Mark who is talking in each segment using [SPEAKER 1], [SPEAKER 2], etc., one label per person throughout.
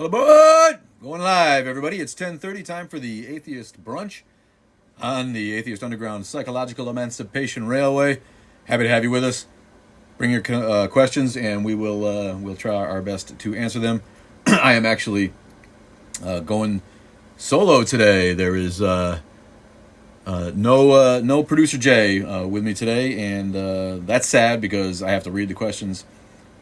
[SPEAKER 1] All aboard! Going live, everybody. It's 10:30, time for the Atheist Brunch on the Atheist Underground Psychological Emancipation Railway. Happy to have you with us. Bring your questions, and we'll try our best to answer them. I am actually going solo today. There is no producer Jay with me today, and that's sad because I have to read the questions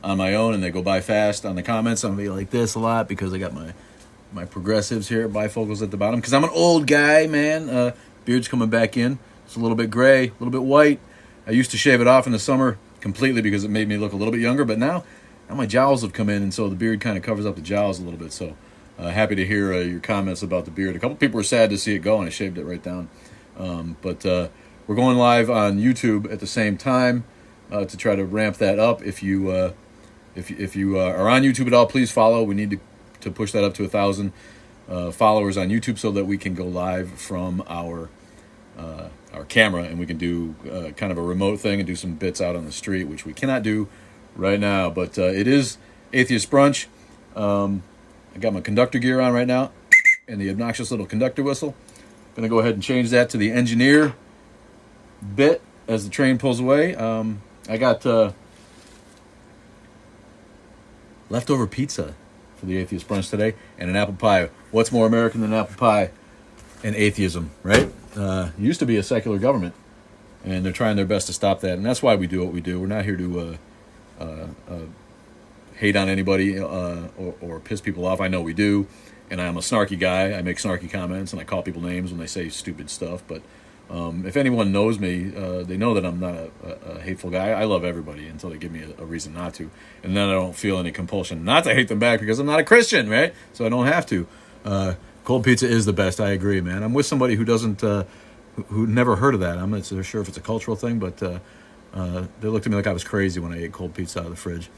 [SPEAKER 1] on my own, and they go by fast on the comments. I'm gonna be like this a lot because I got my progressives here, bifocals at the bottom, because I'm an old guy, man. Beard's coming back in. It's a little bit gray, a little bit white. I used to shave it off in the summer completely because it made me look a little bit younger, but now my jowls have come in, and so the beard kind of covers up the jowls a little bit. So happy to hear your comments about the beard. A couple people were sad to see it go, and I shaved it right down. But we're going live on YouTube at the same time to try to ramp that up. If you are on YouTube at all, please follow. We need to push that up to 1,000 followers on YouTube so that we can go live from our camera, and we can do kind of a remote thing and do some bits out on the street, which we cannot do right now. But it is Atheist Brunch. I got my conductor gear on right now and the obnoxious little conductor whistle. Going to go ahead and change that to the engineer bit as the train pulls away. I got leftover pizza for the Atheist Brunch today and an apple pie. What's more American than apple pie and atheism, right? Used to be a secular government, and they're trying their best to stop that, and that's why we do what we do. We're not here to hate on anybody or piss people off. I know we do, and I'm a snarky guy. I make snarky comments, and I call people names when they say stupid stuff, but if anyone knows me, they know that I'm not a hateful guy. I love everybody until they give me a reason not to. And then I don't feel any compulsion not to hate them back because I'm not a Christian, right? So I don't have to. Cold pizza is the best. I agree, man. I'm with somebody who doesn't, who never heard of that. I'm not so sure if it's a cultural thing, but they looked at me like I was crazy when I ate cold pizza out of the fridge.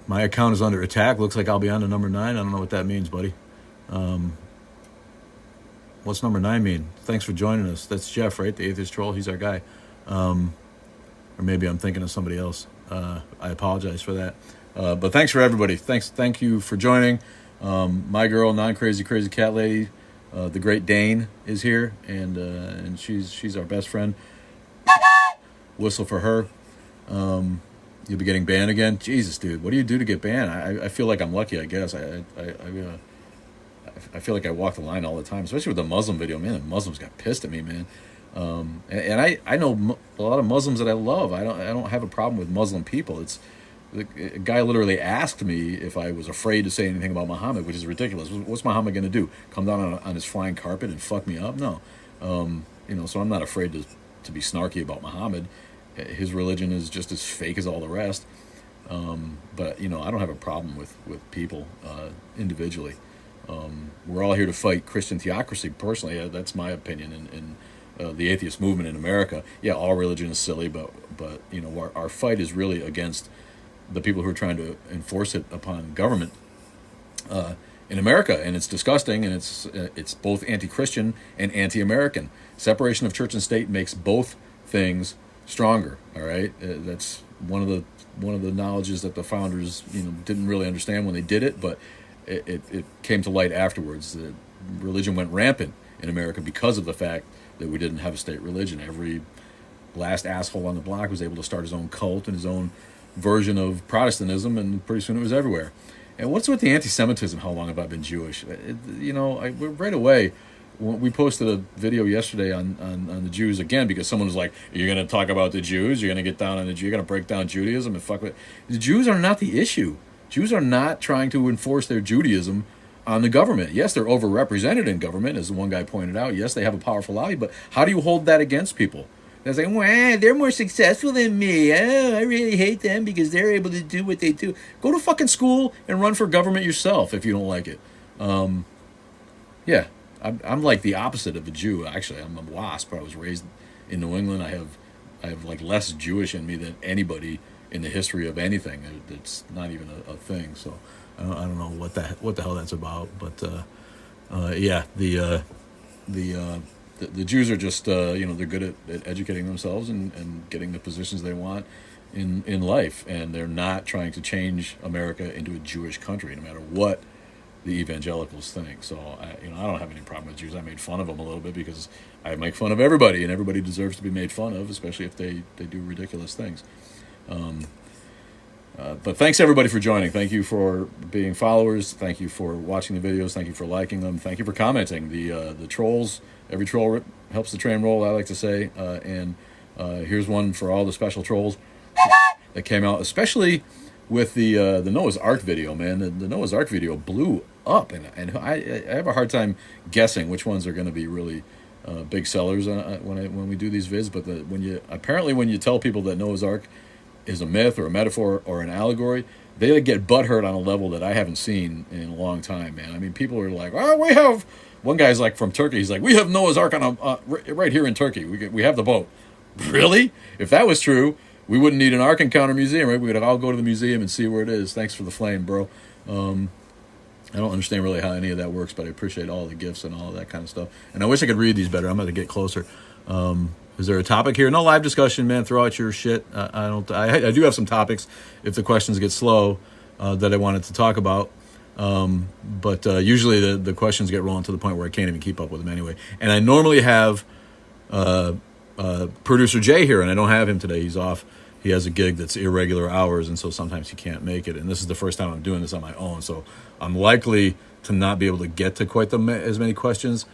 [SPEAKER 1] My account is under attack. Looks like I'll be on to number 9. I don't know what that means, buddy. What's number 9 mean? Thanks for joining us. That's Jeff, right? The Atheist Troll. He's our guy. Or maybe I'm thinking of somebody else. I apologize for that. But thanks for everybody. Thank you for joining. My girl, non-crazy, crazy cat lady, the great Dane, is here, and she's our best friend. Whistle for her. You'll be getting banned again. Jesus, dude, what do you do to get banned? I feel like I'm lucky, I guess. I feel like I walk the line all the time, especially with the Muslim video. Man, the Muslims got pissed at me, man. And I know a lot of Muslims that I love. I don't have a problem with Muslim people. A guy literally asked me if I was afraid to say anything about Muhammad, which is ridiculous. What's Muhammad going to do? Come down on his flying carpet and fuck me up? No. So I'm not afraid to be snarky about Muhammad. His religion is just as fake as all the rest. But I don't have a problem with people individually. We're all here to fight Christian theocracy. Personally, that's my opinion. In the atheist movement in America, yeah, all religion is silly, but our fight is really against the people who are trying to enforce it upon government in America, and it's disgusting, and it's both anti-Christian and anti-American. Separation of church and state makes both things stronger. All right, that's one of the knowledges that the founders didn't really understand when they did it, but it came to light afterwards. That religion went rampant in America because of the fact that we didn't have a state religion. Every last asshole on the block was able to start his own cult and his own version of Protestantism, and pretty soon it was everywhere. And what's with the anti-Semitism? How long have I been Jewish? Right away, we posted a video yesterday on the Jews again because someone was like, "You're going to talk about the Jews? You're going to get down on the Jews? You're going to break down Judaism and fuck with." The Jews are not the issue. Jews are not trying to enforce their Judaism on the government. Yes, they're overrepresented in government, as one guy pointed out. Yes, they have a powerful lobby, but how do you hold that against people? They're saying, "Well, they're more successful than me. Oh, I really hate them because they're able to do what they do." Go to fucking school and run for government yourself if you don't like it. Yeah, I'm like the opposite of a Jew. Actually, I'm a WASP. I was raised in New England. I have like less Jewish in me than anybody in the history of anything. It's not even a thing. So I don't know what the hell that's about. But yeah, the the Jews are just they're good at educating themselves and getting the positions they want in life, and they're not trying to change America into a Jewish country, no matter what the evangelicals think. So I don't have any problem with Jews. I made fun of them a little bit because I make fun of everybody, and everybody deserves to be made fun of, especially if they do ridiculous things. But thanks everybody for joining. Thank you for being followers. Thank you for watching the videos. Thank you for liking them. Thank you for commenting. The trolls, every troll helps the train roll, I like to say. And here's one for all the special trolls that came out, especially with the Noah's Ark video, man. The Noah's Ark video blew up, and I have a hard time guessing which ones are going to be really big sellers when we do these vids. But when you tell people that Noah's Ark is a myth or a metaphor or an allegory, they get butthurt on a level that I haven't seen in a long time, man. I mean, people are like, "Oh, we have." One guy's like from Turkey. He's like, "We have Noah's Ark on right here in Turkey. We have the boat." Really? If that was true, we wouldn't need an Ark Encounter museum, right? We would all go to the museum and see where it is. Thanks for the flame, bro. I don't understand really how any of that works, but I appreciate all the gifts and all of that kind of stuff. And I wish I could read these better. I'm going to get closer. Is there a topic here? No live discussion, man. Throw out your shit. I do have some topics if the questions get slow that I wanted to talk about. But usually the questions get rolling to the point where I can't even keep up with them anyway. And I normally have producer Jay here, and I don't have him today. He's off. He has a gig that's irregular hours, and so sometimes he can't make it. And this is the first time I'm doing this on my own, so I'm likely to not be able to get to quite as many questions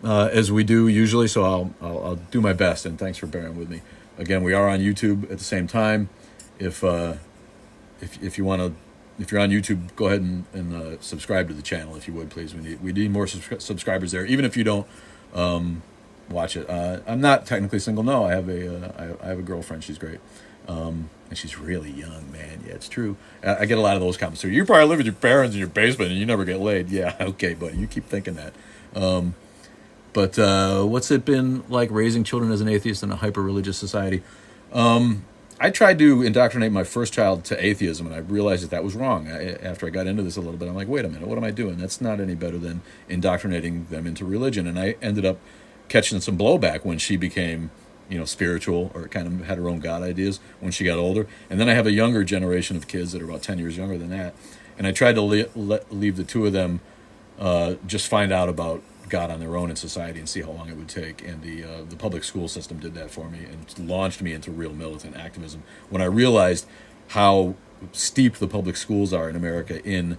[SPEAKER 1] as we do usually. So I'll do my best, and thanks for bearing with me. Again, we are on YouTube at the same time. If you want to, if you're on YouTube, go ahead and subscribe to the channel if you would, please. We need more subscribers there, even if you don't watch it. I'm not technically single. No, I have a girlfriend. She's great. And she's really young, man. Yeah, it's true. I get a lot of those comments. So you probably live with your parents in your basement and you never get laid. Yeah, okay, buddy. You keep thinking that. But what's it been like raising children as an atheist in a hyper-religious society? I tried to indoctrinate my first child to atheism, and I realized that was wrong. After I got into this a little bit, I'm like, wait a minute, what am I doing? That's not any better than indoctrinating them into religion. And I ended up catching some blowback when she became spiritual, or kind of had her own God ideas when she got older. And then I have a younger generation of kids that are about 10 years younger than that. And I tried to leave the two of them just find out about God on their own in society and see how long it would take. And the public school system did that for me and launched me into real militant activism. When I realized how steep the public schools are in America in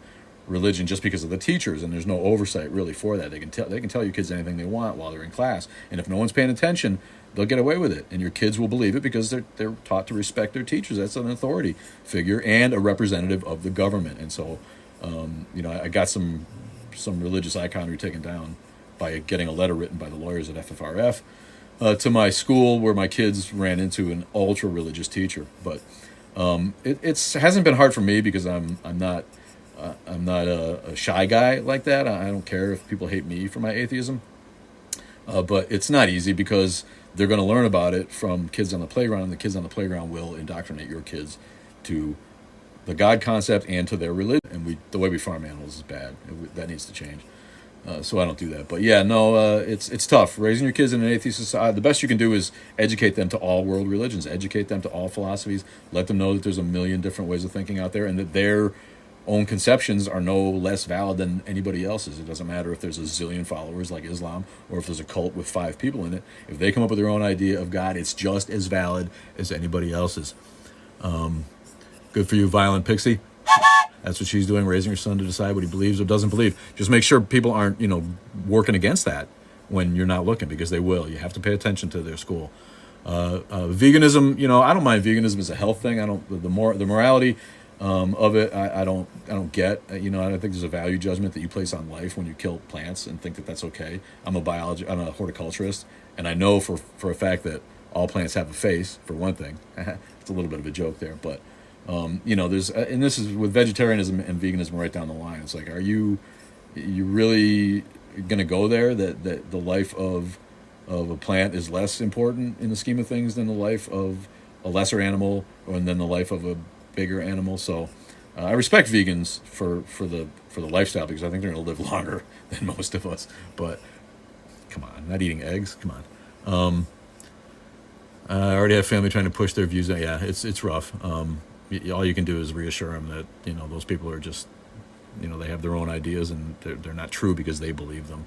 [SPEAKER 1] religion, just because of the teachers, and there's no oversight really for that. They can tell your kids anything they want while they're in class, and if no one's paying attention, they'll get away with it, and your kids will believe it because they're taught to respect their teachers. That's an authority figure and a representative of the government. And so I got some religious iconry taken down by getting a letter written by the lawyers at FFRF to my school, where my kids ran into an ultra religious teacher. But it hasn't been hard for me because I'm not a shy guy like that. I don't care if people hate me for my atheism. But it's not easy because they're going to learn about it from kids on the playground, and the kids on the playground will indoctrinate your kids to the God concept and to their religion. And the way we farm animals is bad. That needs to change. So I don't do that. But yeah, no, it's tough. Raising your kids in an atheist society, the best you can do is educate them to all world religions, educate them to all philosophies, let them know that there's a million different ways of thinking out there, and that their own conceptions are no less valid than anybody else's. It doesn't matter if there's a zillion followers like Islam or if there's a cult with 5 people in it. If they come up with their own idea of God, it's just as valid as anybody else's. Good for you, Violent Pixie. That's what she's doing, raising her son to decide what he believes or doesn't believe. Just make sure people aren't, working against that when you're not looking, because they will. You have to pay attention to their school. Veganism, I don't mind veganism as a health thing. The morality of it, I don't get. I don't think there's a value judgment that you place on life when you kill plants and think that that's okay. I'm a horticulturist, and I know for a fact that all plants have a face, for one thing. It's a little bit of a joke there, but there's and this is with vegetarianism and veganism right down the line. It's like, are you really going to go there that the life of a plant is less important in the scheme of things than the life of a lesser animal, or than the life of a bigger animal? So I respect vegans for the lifestyle, because I think they're going to live longer than most of us. But come on, not eating eggs. Come on. I already have family trying to push their views. Yeah, it's rough. All you can do is reassure them that those people are just they have their own ideas and they're not true because they believe them.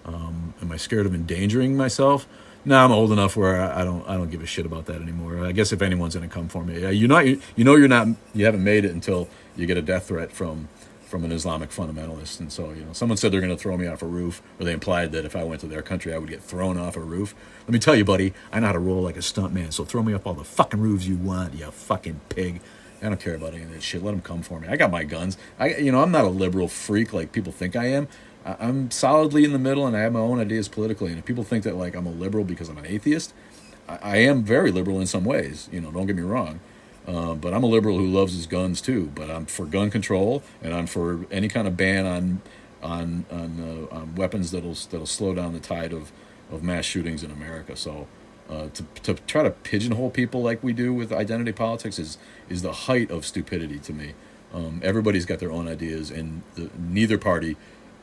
[SPEAKER 1] Am I scared of endangering myself? No, I'm old enough where I don't give a shit about that anymore. I guess if anyone's going to come for me, you haven't made it until you get a death threat from an Islamic fundamentalist. And so someone said they're going to throw me off a roof, or they implied that if I went to their country I would get thrown off a roof. Let me tell you, buddy, I know how to roll like a stunt man. So throw me up all the fucking roofs you want, you fucking pig. I don't care about any of that shit. Let them come for me. I got my guns. I'm not a liberal freak like people think I am. I'm solidly in the middle, and I have my own ideas politically. And if people think that like I'm a liberal because I'm an atheist, I am very liberal in some ways. Don't get me wrong, but I'm a liberal who loves his guns too. But I'm for gun control, and I'm for any kind of ban on weapons that'll slow down the tide of mass shootings in America. So to try to pigeonhole people like we do with identity politics is the height of stupidity to me. Everybody's got their own ideas, and neither party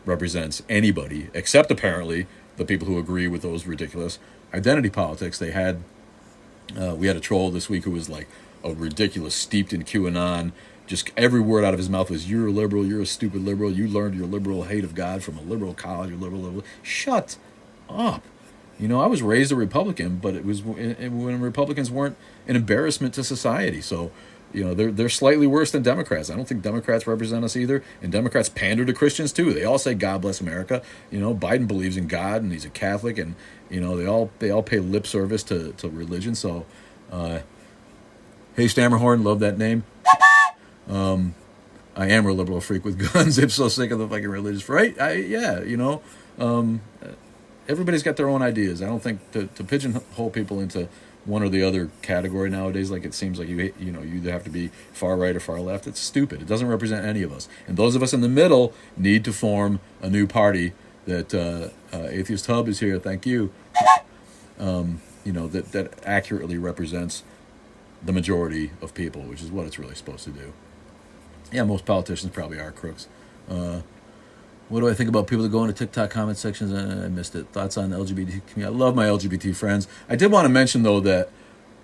[SPEAKER 1] represents anybody except apparently the people who agree with those ridiculous identity politics. We had a troll this week who was like a ridiculous, steeped in QAnon. Just every word out of his mouth was, "You're a liberal. You're a stupid liberal. You learned your liberal hate of God from a liberal college. You're liberal. Shut up." I was raised a Republican, but it was when Republicans weren't an embarrassment to society. So they're slightly worse than Democrats. I don't think Democrats represent us either. And Democrats pander to Christians too. They all say God bless America. Biden believes in God and he's a Catholic, and they all pay lip service to religion. So, hey Stammerhorn, love that name. I am a liberal freak with guns. I'm so sick of the fucking religious right. Everybody's got their own ideas. I don't think to pigeonhole people into one or the other category nowadays, like it seems like you either have to be far right or far left. It's stupid. It doesn't represent any of us. And those of us in the middle need to form a new party. That Atheist Hub is here. Thank you. That accurately represents the majority of people, which is what it's really supposed to do. Yeah, most politicians probably are crooks. What do I think about people that go into TikTok comment sections? I missed it. Thoughts on the LGBT community? I love my LGBT friends. I did want to mention, though, that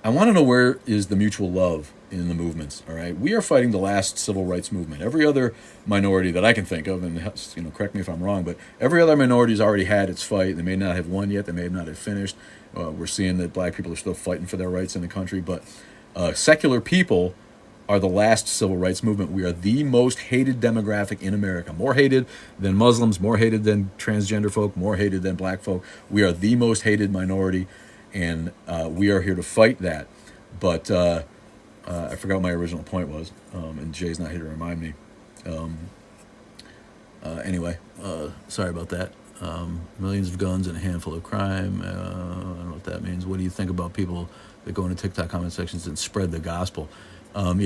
[SPEAKER 1] I want to know where is the mutual love in the movements, all right? We are fighting the last civil rights movement. Every other minority that I can think of, and correct me if I'm wrong, but every other minority has already had its fight. They may not have won yet. They may not have finished. We're seeing that black people are still fighting for their rights in the country. But secular people are the last civil rights movement. We are the most hated demographic in America. More hated than Muslims, more hated than transgender folk, more hated than black folk. We are the most hated minority, and we are here to fight that. But I forgot what my original point was, and Jay's not here to remind me. Anyway, sorry about that. Millions of guns and a handful of crime. I don't know what that means. What do you think about people that go into TikTok comment sections and spread the gospel?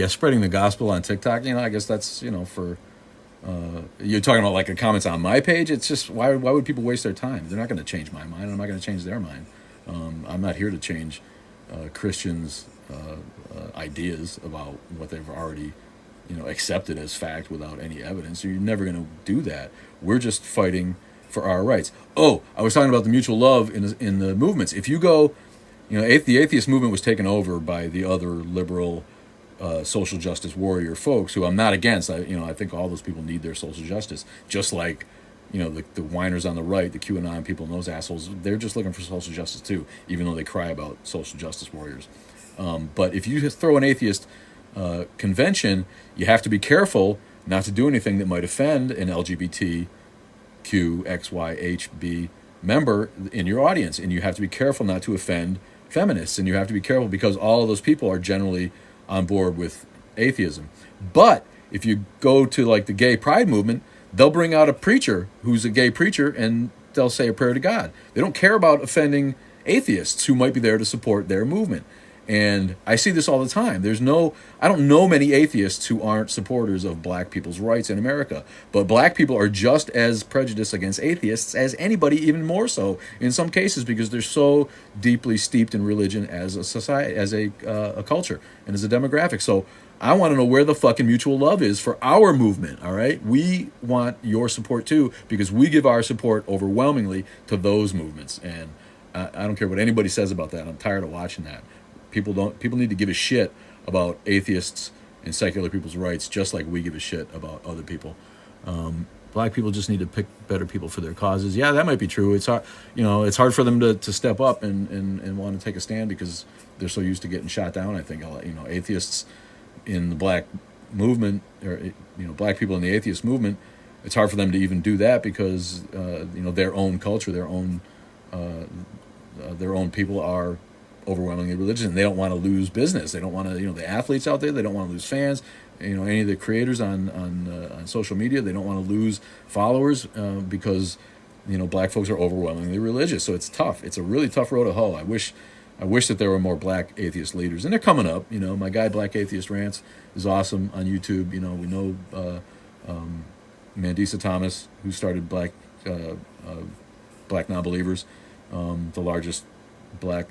[SPEAKER 1] Spreading the gospel on TikTok, I guess that's, for, you're talking about like the comments on my page. It's just, why would people waste their time? They're not going to change my mind. I'm not going to change their mind. I'm not here to change Christians' ideas about what they've already, accepted as fact without any evidence. You're never going to do that. We're just fighting for our rights. Oh, I was talking about the mutual love in the movements. If you go, the atheist movement was taken over by the other liberal social justice warrior folks who I'm not against. I think all those people need their social justice, just like the whiners on the right, the QAnon people and those assholes. They're just looking for social justice too, even though they cry about social justice warriors. But if you just throw an atheist convention, you have to be careful not to do anything that might offend an LGBTQXYHB member in your audience, and you have to be careful not to offend feminists, and you have to be careful because all of those people are generally on board with atheism. But if you go to like the gay pride movement, they'll bring out a preacher who's a gay preacher and they'll say a prayer to God. They don't care about offending atheists who might be there to support their movement. And I see this all the time. I don't know many atheists who aren't supporters of black people's rights in America. But black people are just as prejudiced against atheists as anybody, even more so in some cases, because they're so deeply steeped in religion as a society, as a culture, and as a demographic. So I want to know where the fucking mutual love is for our movement, all right? We want your support too, because we give our support overwhelmingly to those movements. And I don't care what anybody says about that. I'm tired of watching that. People need to give a shit about atheists and secular people's rights, just like we give a shit about other people. Black people just need to pick better people for their causes. Yeah, that might be true. It's hard, it's hard for them to step up and want to take a stand because they're so used to getting shot down. I think atheists in the black movement, or black people in the atheist movement, it's hard for them to even do that because their own culture, their own people are overwhelmingly religious, and they don't want to lose business. They don't want to, the athletes out there, they don't want to lose fans. Any of the creators on social media, they don't want to lose followers because black folks are overwhelmingly religious. So it's tough. It's a really tough road to hoe. I wish that there were more black atheist leaders, and they're coming up. My guy Black Atheist Rants is awesome on YouTube. We know Mandisa Thomas, who started Black Non-Believers, the largest black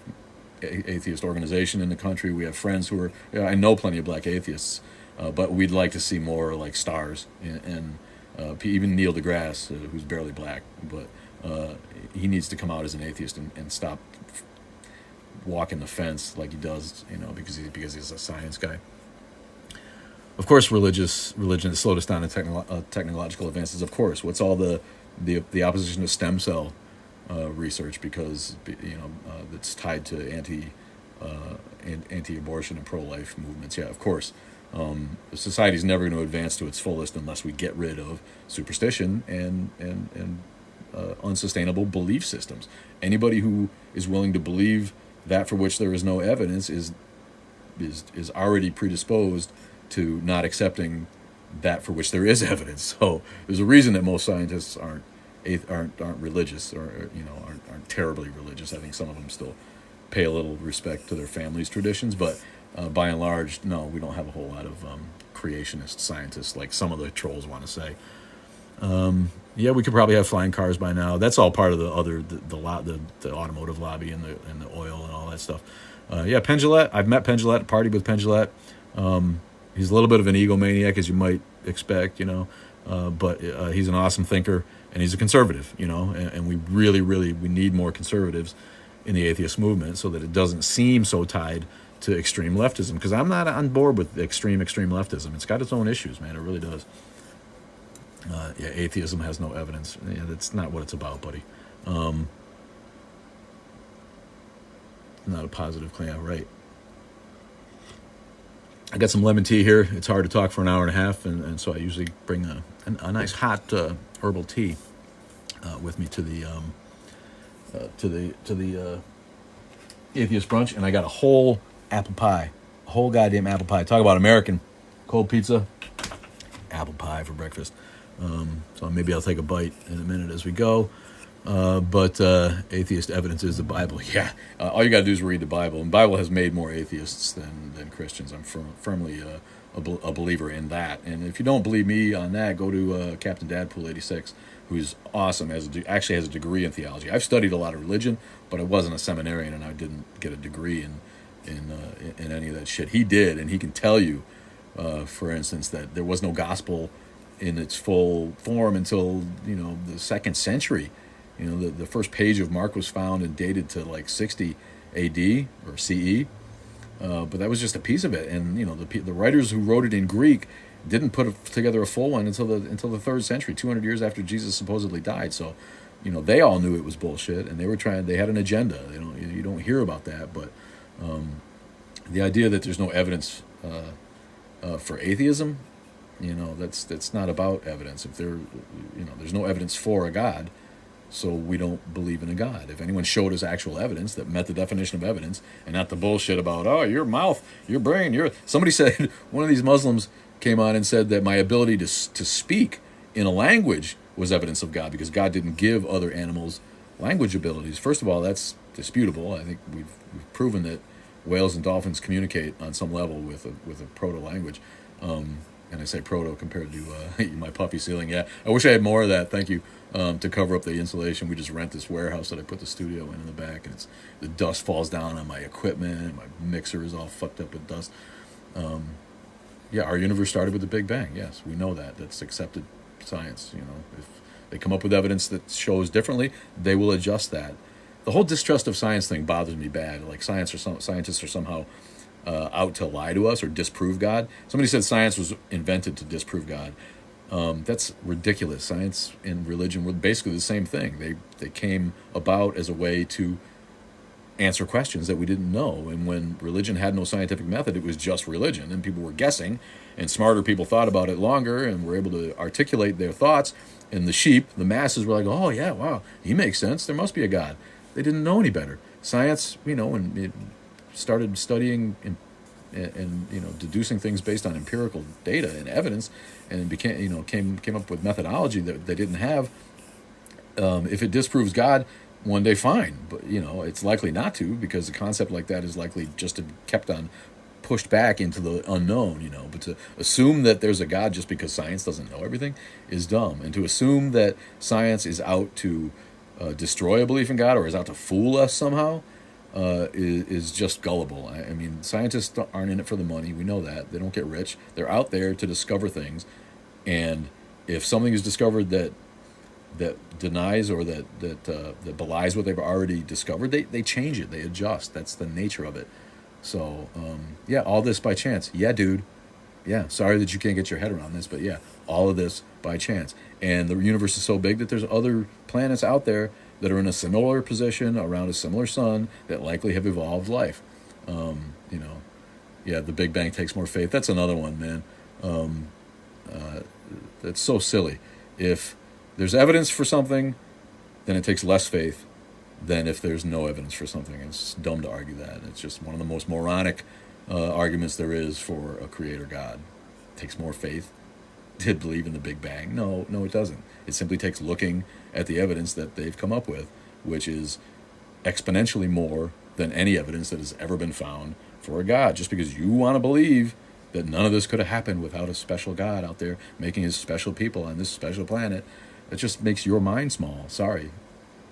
[SPEAKER 1] atheist organization in the country. We have friends who are, I know plenty of black atheists, but we'd like to see more like stars, and even Neil deGrasse, who's barely black, but he needs to come out as an atheist and stop walking the fence like he does, because he's a science guy. Of course, religion has slowed us down in technological advances. Of course, what's all the opposition to stem cell research, because that's tied to anti-abortion and pro-life movements. Yeah, of course. Society's never going to advance to its fullest unless we get rid of superstition and unsustainable belief systems. Anybody who is willing to believe that for which there is no evidence is already predisposed to not accepting that for which there is evidence. So there's a reason that most scientists aren't religious, or aren't terribly religious. I think some of them still pay a little respect to their family's traditions, but by and large, no, we don't have a whole lot of creationist scientists like some of the trolls want to say. Yeah, we could probably have flying cars by now. That's all part of the automotive lobby and the oil and all that stuff. Yeah, Penn Jillette. I've met Penn Jillette, partied with Penn Jillette. He's a little bit of an egomaniac, as you might expect, but he's an awesome thinker, and he's a conservative, and we really, really, we need more conservatives in the atheist movement so that it doesn't seem so tied to extreme leftism, because I'm not on board with extreme leftism. It's got its own issues, man. It really does. Yeah, atheism has no evidence. Yeah, that's not what it's about, buddy. Not a positive claim, right? I got some lemon tea here. It's hard to talk for an hour and a half, and so I usually bring a nice hot herbal tea with me to the atheist brunch, and I got a whole apple pie, a whole goddamn apple pie. Talk about American. Cold pizza, apple pie for breakfast. So maybe I'll take a bite in a minute as we go. But atheist evidence is the Bible. Yeah, all you got to do is read the Bible. And the Bible has made more atheists than Christians. I'm firmly a believer in that. And if you don't believe me on that, go to Captain Dadpool 86, who's awesome. Actually has a degree in theology. I've studied a lot of religion, but I wasn't a seminarian, and I didn't get a degree in any of that shit. He did, and he can tell you, for instance, that there was no gospel in its full form until the 2nd century. The first page of Mark was found and dated to like 60 A.D. or C.E. But that was just a piece of it, and the writers who wrote it in Greek didn't put together a full one until the 3rd century, 200 years after Jesus supposedly died. So, they all knew it was bullshit, and they had an agenda. You don't hear about that, but the idea that there's no evidence for atheism, that's not about evidence. If there's no evidence for a God, so we don't believe in a God. If anyone showed us actual evidence that met the definition of evidence, and not the bullshit about, your mouth, your brain, somebody said, one of these Muslims came on and said that my ability to speak in a language was evidence of God, because God didn't give other animals language abilities. First of all, that's disputable. I think we've proven that whales and dolphins communicate on some level with a proto language. And I say proto compared to my puppy ceiling. Yeah, I wish I had more of that. Thank you. To cover up the insulation, we just rent this warehouse that I put the studio in the back, and the dust falls down on my equipment, and my mixer is all fucked up with dust. Yeah, our universe started with the Big Bang. Yes, we know that. That's accepted science. You know, if they come up with evidence that shows differently, they will adjust that. The whole distrust of science thing bothers me bad. Like scientists are somehow out to lie to us or disprove God. Somebody said science was invented to disprove God. That's ridiculous. Science and religion were basically the same thing. They came about as a way to answer questions that we didn't know. And when religion had no scientific method, it was just religion, and people were guessing, and smarter people thought about it longer and were able to articulate their thoughts. And the sheep, the masses, were like, "Oh yeah, wow, he makes sense. There must be a God." They didn't know any better. Science, when it started studying and deducing things based on empirical data and evidence, and became came up with methodology that they didn't have. If it disproves God one day, fine, but it's likely not to, because a concept like that is likely just to be kept on pushed back into the unknown. But to assume that there's a God just because science doesn't know everything is dumb, and to assume that science is out to destroy a belief in God or is out to fool us somehow is just gullible. I mean, scientists aren't in it for the money. We know that. They don't get rich. They're out there to discover things. And if something is discovered that denies or that belies what they've already discovered, they change it. They adjust. That's the nature of it. So, yeah, all this by chance. Yeah, dude. Yeah, sorry that you can't get your head around this, but yeah, all of this by chance. And the universe is so big that there's other planets out there that are in a similar position around a similar sun that likely have evolved life. Yeah, the Big Bang takes more faith. That's another one, man. That's so silly. If there's evidence for something, then it takes less faith than if there's no evidence for something. It's dumb to argue that. It's just one of the most moronic arguments there is for a creator God. It takes more faith to believe in the Big Bang. No, it doesn't. It simply takes looking at the evidence that they've come up with, which is exponentially more than any evidence that has ever been found for a God. Just because you want to believe that none of this could have happened without a special God out there making his special people on this special planet, it just makes your mind small. Sorry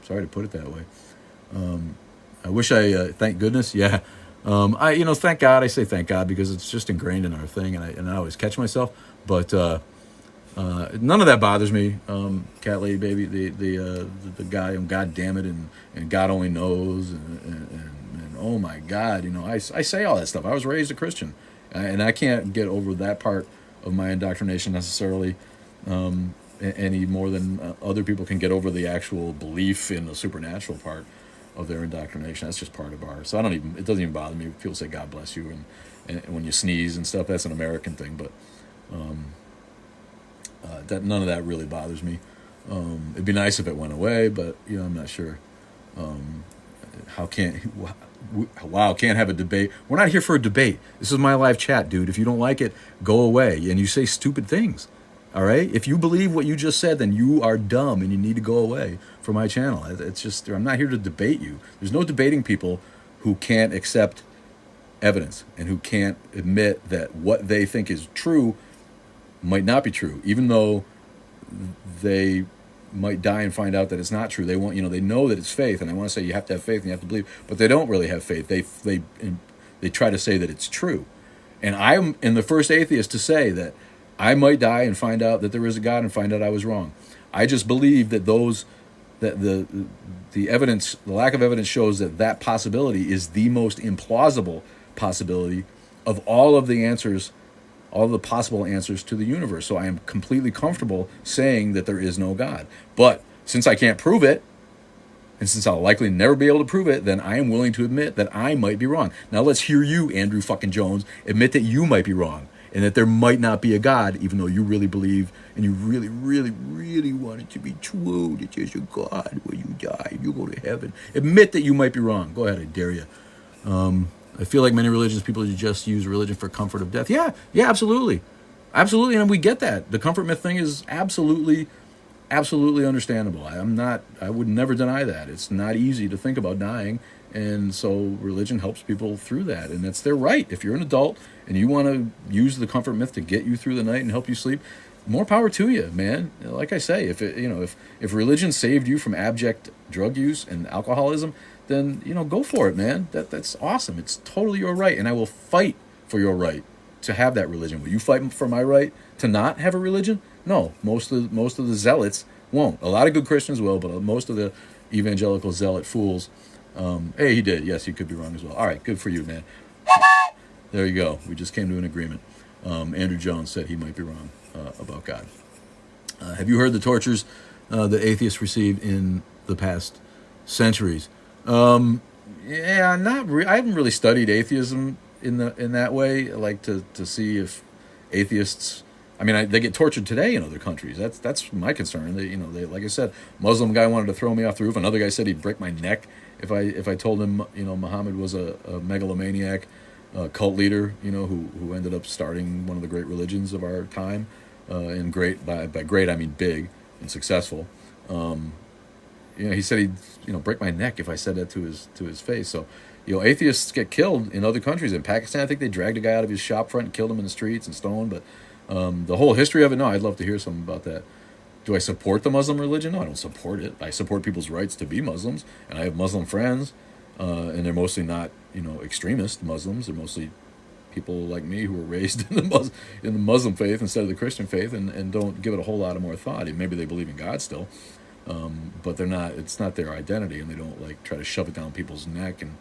[SPEAKER 1] to put it that way. I wish thank goodness, yeah. Thank God. I say thank God because it's just ingrained in our thing, and I always catch myself. But none of that bothers me. Cat lady baby, the guy, God damn it, and God only knows, and oh my God, I say all that stuff. I was raised a Christian, and I can't get over that part of my indoctrination necessarily. Any more than other people can get over the actual belief in the supernatural part of their indoctrination. That's just part of ours. So it doesn't even bother me if people say God bless you and when you sneeze and stuff. That's an American thing, but that none of that really bothers me. It'd be nice if it went away, but I'm not sure. Can't have a debate. We're not here for a debate. This is my live chat, dude. If you don't like it, go away. And you say stupid things. All right? If you believe what you just said, then you are dumb and you need to go away from my channel. It's just, I'm not here to debate you. There's no debating people who can't accept evidence and who can't admit that what they think is true might not be true, even though they might die and find out that it's not true. They want, they know that it's faith, and they want to say you have to have faith and you have to believe, but they don't really have faith. They try to say that it's true. And I'm the first atheist to say that I might die and find out that there is a God and find out I was wrong. I just believe that the evidence, the lack of evidence shows that possibility is the most implausible possibility of all of the answers, all of the possible answers to the universe. So I am completely comfortable saying that there is no God. But since I can't prove it, and since I'll likely never be able to prove it, then I am willing to admit that I might be wrong. Now let's hear you, Andrew fucking Jones, admit that you might be wrong. And that there might not be a God, even though you really believe and you really, really, really want it to be true that there's a God when you die, you go to heaven. Admit that you might be wrong. Go ahead, I dare you. I feel like many religious people just use religion for comfort of death. Yeah, absolutely. Absolutely, and we get that. The comfort myth thing is absolutely understandable. I would never deny that. It's not easy to think about dying And so religion helps people through that, and that's their right. If you're an adult and you want to use the comfort myth to get you through the night and help you sleep, more power to you, man. Like I say, if religion saved you from abject drug use and alcoholism, then go for it, man. That's awesome. It's totally your right, and I will fight for your right to have that religion. Will you fight for my right to not have a religion? No, most of the zealots won't. A lot of good Christians will, but most of the evangelical zealot fools. Hey, he did. Yes, he could be wrong as well. All right, good for you, man. There you go. We just came to an agreement. Andrew Jones said he might be wrong about God. Have you heard the tortures that atheists received in the past centuries? Yeah, I haven't really studied atheism in that way. I like to see if atheists. I mean, they get tortured today in other countries. That's my concern. They like I said, Muslim guy wanted to throw me off the roof. Another guy said he'd break my neck if I told him Muhammad was a megalomaniac cult leader, who ended up starting one of the great religions of our time, and great by great I mean big and successful. He said he'd break my neck if I said that to his face. So, atheists get killed in other countries. In Pakistan, I think they dragged a guy out of his shop front and killed him in the streets and stoned. But the whole history of it, no, I'd love to hear something about that. Do I support the Muslim religion? No, I don't support it. I support people's rights to be Muslims, and I have Muslim friends, and they're mostly not, extremist Muslims. They're mostly people like me who were raised in the Muslim faith instead of the Christian faith, and don't give it a whole lot of more thought. Maybe they believe in God still, but they're not. It's not their identity, and they don't try to shove it down people's neck and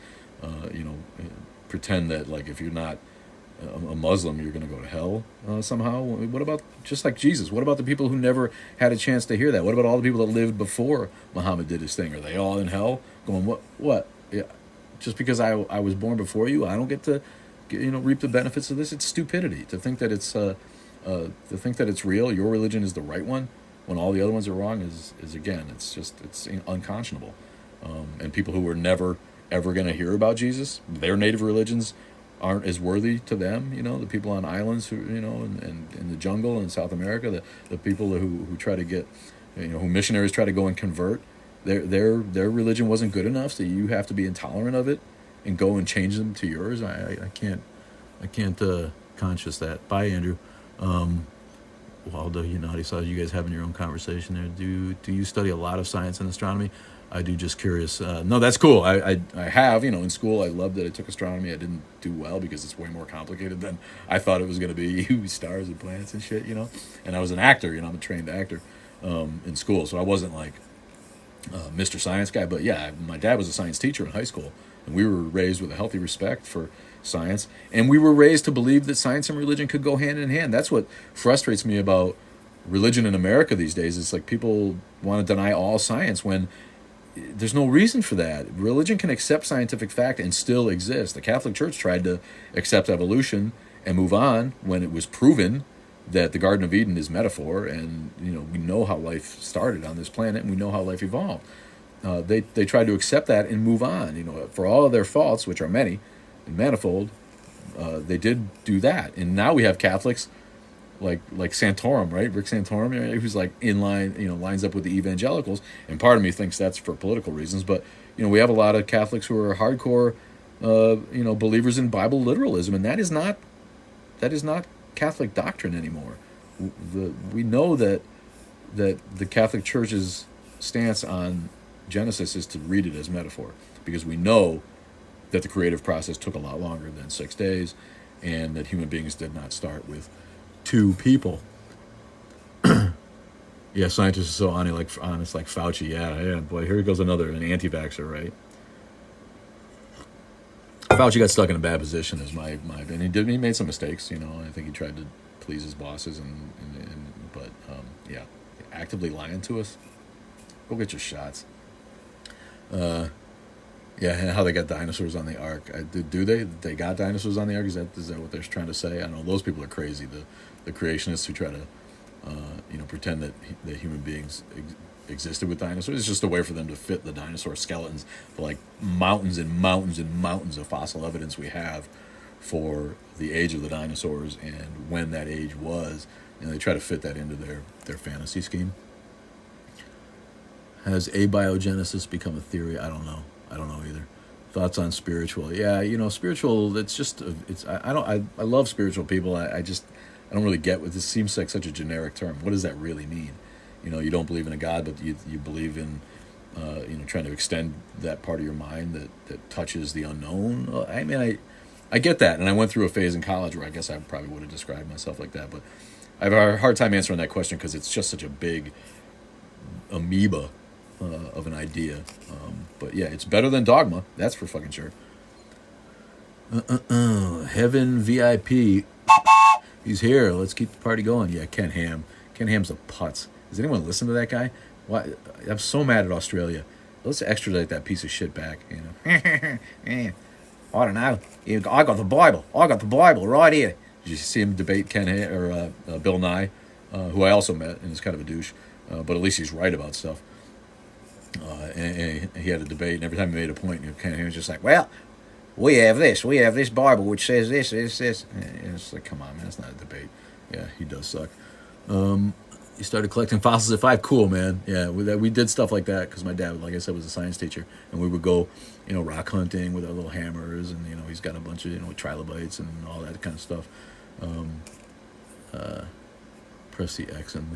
[SPEAKER 1] pretend that if you're not a Muslim, you're going to go to hell somehow. What about, just like Jesus, what about the people who never had a chance to hear that? What about all the people that lived before Muhammad did his thing? Are they all in hell going, what? Yeah, just because I was born before you, I don't get to reap the benefits of this? It's stupidity to think that it's real. Your religion is the right one when all the other ones are wrong is again, it's unconscionable. And people who were never ever going to hear about Jesus, their native religions aren't as worthy to them, the people on islands who, and in the jungle in South America, the people who try to get, who missionaries try to go and convert, their religion wasn't good enough, so you have to be intolerant of it and go and change them to yours. I can't conscious that. Bye, Andrew. Waldo, I saw you guys having your own conversation there. Do you study a lot of science and astronomy? I do, just curious. No, that's cool. I have, in school, I loved that I took astronomy. I didn't do well because it's way more complicated than I thought it was going to be. Stars and planets and shit, And I was an actor, I'm a trained actor in school. So I wasn't Mr. Science guy. But yeah, my dad was a science teacher in high school. And we were raised with a healthy respect for science. And we were raised to believe that science and religion could go hand in hand. That's what frustrates me about religion in America these days. It's people want to deny all science when there's no reason for that. Religion can accept scientific fact and still exist. The Catholic Church tried to accept evolution and move on when it was proven that the Garden of Eden is metaphor, and we know how life started on this planet, and we know how life evolved. They tried to accept that and move on. For all of their faults, which are many and manifold, they did do that. And now we have Catholics like Santorum, right? Rick Santorum, who's in line, lines up with the evangelicals. And part of me thinks that's for political reasons. But, we have a lot of Catholics who are hardcore, believers in Bible literalism. And that is not Catholic doctrine anymore. We know that the Catholic Church's stance on Genesis is to read it as metaphor, because we know that the creative process took a lot longer than 6 days, and that human beings did not start with two people. Yeah, scientists are so honest like Fauci. Yeah, boy, here goes an anti-vaxxer, right? Fauci got stuck in a bad position, is my opinion. He made some mistakes, I think he tried to please his bosses, but yeah, actively lying to us. Go get your shots. Yeah, and how they got dinosaurs on the ark. Do they? They got dinosaurs on the ark? Is that what they're trying to say? I don't know. Those people are crazy. The creationists who try to, pretend that human beings existed with dinosaurs. It's just a way for them to fit the dinosaur skeletons, for mountains and mountains and mountains of fossil evidence we have for the age of the dinosaurs and when that age was. They try to fit that into their fantasy scheme. Has abiogenesis become a theory? I don't know either. Thoughts on spiritual? Yeah, spiritual. It's just it's. I don't. I love spiritual people. I just I don't really get what this seems like such a generic term. What does that really mean? You don't believe in a God, but you believe in trying to extend that part of your mind that touches the unknown. Well, I mean, I get that, and I went through a phase in college where I guess I probably would have described myself like that, but I have a hard time answering that question because it's just such a big amoeba of an idea. But yeah, it's better than dogma. That's for fucking sure. Heaven VIP. He's here. Let's keep the party going. Yeah, Ken Ham. Ken Ham's a putz. Does anyone listen to that guy? Why? I'm so mad at Australia. Let's extradite that piece of shit back. I don't know. I got the Bible. I got the Bible right here. Did you see him debate Bill Nye, who I also met, and is kind of a douche, but at least he's right about stuff. And he had a debate, and every time he made a point, he was just like, "Well, we have this Bible which says this." And it's like, come on, man, that's not a debate. Yeah, he does suck. He started collecting fossils at 5. Cool, man. Yeah, we did stuff like that because my dad, like I said, was a science teacher, and we would go, rock hunting with our little hammers, and he's got a bunch of trilobites and all that kind of stuff. Press the X and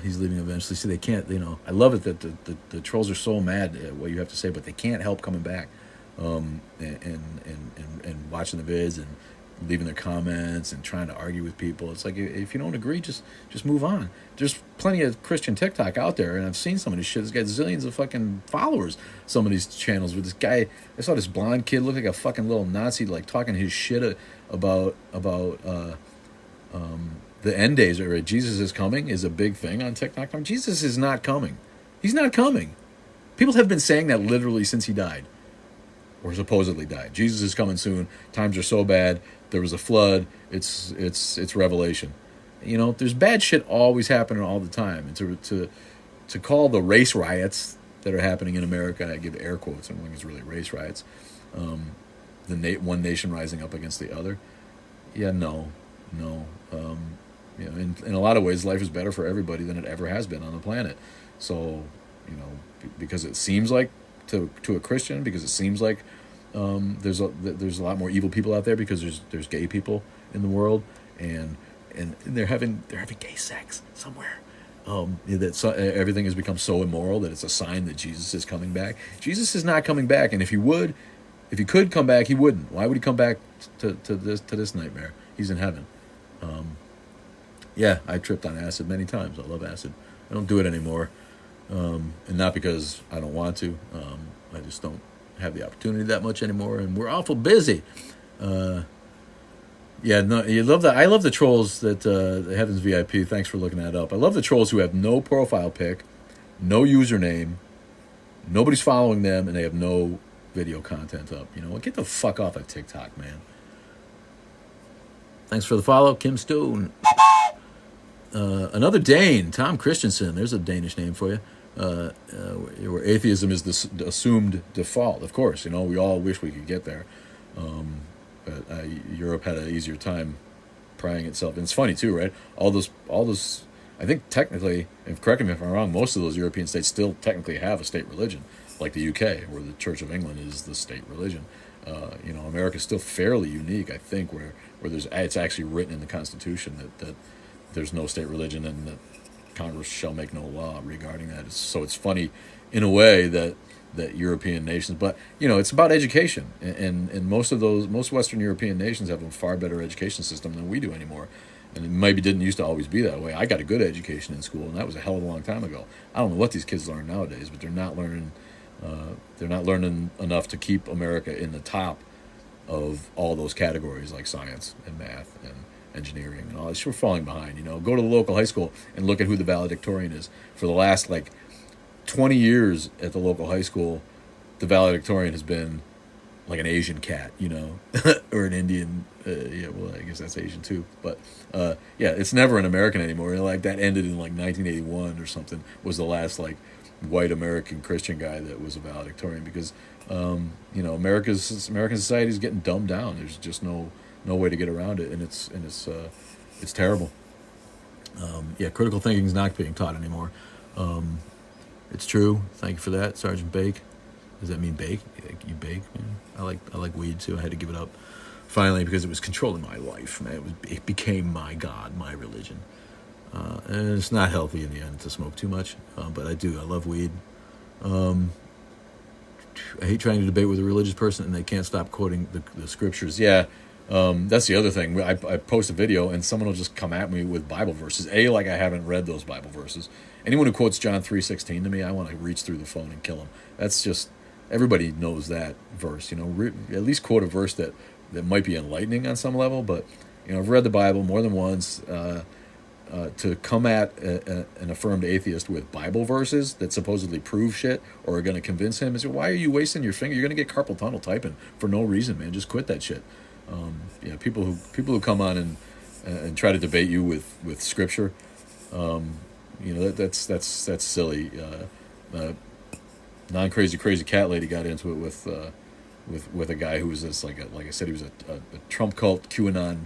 [SPEAKER 1] he's leaving eventually. See, they can't. I love it that the trolls are so mad at what you have to say, but they can't help coming back, and watching the vids and leaving their comments and trying to argue with people. It's like, if you don't agree, just move on. There's plenty of Christian TikTok out there, and I've seen some of this shit. It's got zillions of fucking followers. Some of these channels with this guy. I saw this blonde kid look like a fucking little Nazi, like talking his shit about the end days, or Jesus is coming, is a big thing on TikTok. I mean, Jesus is not coming. He's not coming. People have been saying that literally since he died, or supposedly died. Jesus is coming soon. Times are so bad. There was a flood. It's Revelation. There's bad shit always happening all the time. And to call the race riots that are happening in America, I give air quotes, I don't think it's really race riots, one nation rising up against the other. Yeah, no. In a lot of ways, life is better for everybody than it ever has been on the planet. So, because it seems like to a Christian, because it seems like there's a lot more evil people out there, because there's gay people in the world, and they're having gay sex somewhere. Everything has become so immoral that it's a sign that Jesus is coming back. Jesus is not coming back, and if he could come back, he wouldn't. Why would he come back to this nightmare? He's in heaven. Yeah, I tripped on acid many times. I love acid. I don't do it anymore, and not because I don't want to. I just don't have the opportunity that much anymore, and we're awful busy. Yeah, no, you love that. I love the trolls that the Heavens VIP. Thanks for looking that up. I love the trolls who have no profile pic, no username, nobody's following them, and they have no video content up. Get the fuck off of TikTok, man. Thanks for the follow, Kim Stone. Another Dane, Tom Christensen. There's a Danish name for you. Where atheism is the assumed default. Of course, we all wish we could get there. But Europe had an easier time prying itself. And it's funny too, right? All those. I think technically, and correct me if I'm wrong, most of those European states still technically have a state religion, like the UK, where the Church of England is the state religion. America's still fairly unique, I think, where it's actually written in the Constitution that there's no state religion, and that Congress shall make no law regarding that. So it's funny, in a way, that European nations, but it's about education, and most Western European nations have a far better education system than we do anymore, and it maybe didn't used to always be that way. I got a good education in school, and that was a hell of a long time ago. I don't know what these kids learn nowadays, but they're not learning enough to keep America in the top of all those categories like science and math and engineering and all this. We're falling behind. Go to the local high school and look at who the valedictorian is. For the last 20 years at the local high school, the valedictorian has been like an Asian cat, or an Indian. Yeah, well, I guess that's Asian too. But yeah, it's never an American anymore. Like that ended in 1981 or something. Was the last white American Christian guy that was a valedictorian, because American society is getting dumbed down. There's just no way to get around it, and it's terrible. Yeah, critical thinking is not being taught anymore. It's true. Thank you for that, Sergeant Bake. Does that mean bake? You bake? Man? I like weed too. I had to give it up finally because it was controlling my life. Man, it became my god, my religion. And it's not healthy in the end to smoke too much. But I do. I love weed. I hate trying to debate with a religious person and they can't stop quoting the scriptures. Yeah, that's the other thing. I post a video and someone will just come at me with Bible verses. Like I haven't read those Bible verses. Anyone who quotes John 3:16 to me, I want to reach through the phone and kill him. That's just, everybody knows that verse. At least quote a verse that might be enlightening on some level. But I've read the Bible more than once. To come at an affirmed atheist with Bible verses that supposedly prove shit or are going to convince him, is why are you wasting your finger? You're going to get carpal tunnel typing for no reason, man. Just quit that shit. People who come on and try to debate you with scripture, that's silly. Non-crazy crazy cat lady got into it with a guy who was this like I said, he was a Trump cult, QAnon,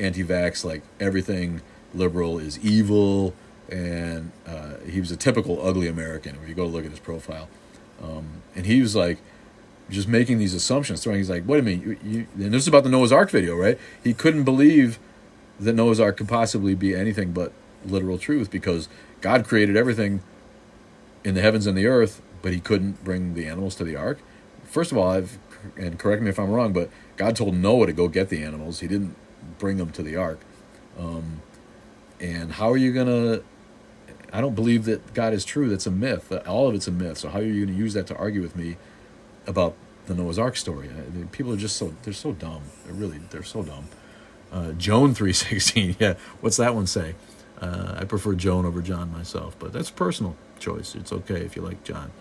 [SPEAKER 1] anti-vax, like everything liberal is evil, and he was a typical ugly American. If you go look at his profile, and he was like just making these assumptions, he's like, wait a minute, and this is about the Noah's Ark video, right? He couldn't believe that Noah's Ark could possibly be anything but literal truth because God created everything in the heavens and the earth, but he couldn't bring the animals to the ark. First of all, and correct me if I'm wrong, but God told Noah to go get the animals. He didn't bring them to the ark. And how are you going to... I don't believe that God is true. That's a myth. All of it's a myth. So how are you going to use that to argue with me about the Noah's Ark story? People are just they're so dumb. They're so dumb. Joan 3:16. Yeah, what's that one say? I prefer Joan over John myself, but that's a personal choice. It's okay if you like John.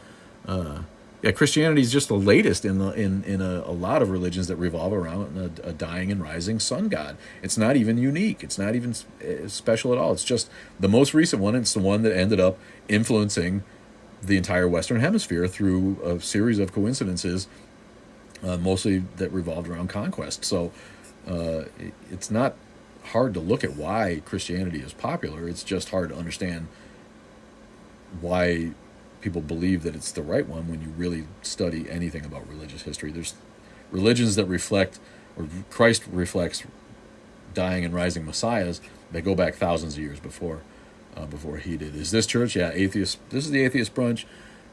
[SPEAKER 1] Christianity is just the latest in a lot of religions that revolve around a dying and rising sun god. It's not even unique. It's not even special at all. It's just the most recent one. It's the one that ended up influencing the entire Western Hemisphere through a series of coincidences, mostly that revolved around conquest. So it's not hard to look at why Christianity is popular. It's just hard to understand why people believe that it's the right one when you really study anything about religious history. There's religions that reflect, or Christ reflects, dying and rising messiahs that go back thousands of years before he did. Is this church? Yeah, atheist. This is the Atheist Brunch,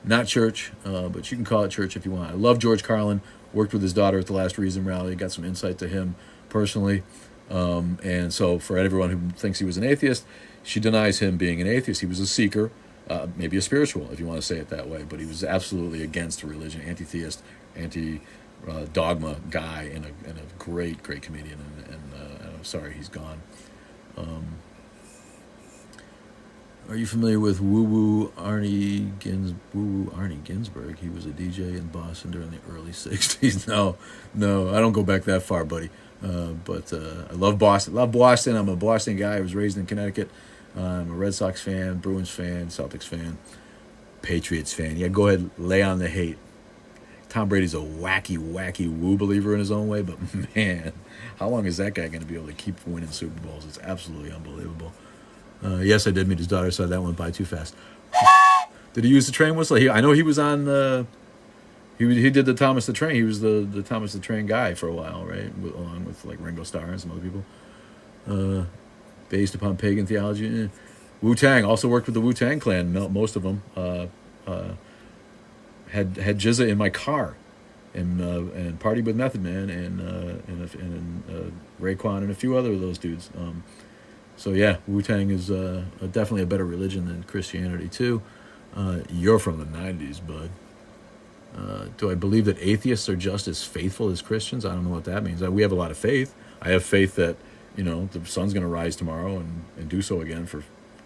[SPEAKER 1] not church, but you can call it church if you want. I love George Carlin. Worked with his daughter at the last Reason rally. Got some insight to him personally. And so for everyone who thinks he was an atheist, she denies him being an atheist. He was a seeker. Maybe a spiritual, if you want to say it that way, but he was absolutely against religion, anti-theist, anti-dogma guy, and a great comedian. And I'm sorry he's gone. Are you familiar with Woo Arnie Ginsberg? He was a DJ in Boston during the early '60s. No, I don't go back that far, buddy. But I love Boston. I'm a Boston guy. I was raised in Connecticut. I'm a Red Sox fan, Bruins fan, Celtics fan, Patriots fan. Yeah, go ahead, lay on the hate. Tom Brady's a wacky woo believer in his own way, but man, how long is that guy going to be able to keep winning Super Bowls? It's absolutely unbelievable. Yes, I did meet his daughter, so that went by too fast. Did he use the train whistle? I know he was on... He did the Thomas the Train. He was the Thomas the Train guy for a while, right? Along with like Ringo Starr and some other people. Based upon pagan theology. Wu-Tang, also worked with the Wu-Tang Clan, most of them. Had Jizza in my car and partied with Method Man and Raekwon and a few other of those dudes. So yeah, Wu-Tang is definitely a better religion than Christianity too. You're from the 90s, bud. Do I believe that atheists are just as faithful as Christians? I don't know what that means. We have a lot of faith. I have faith that the sun's going to rise tomorrow and do so again for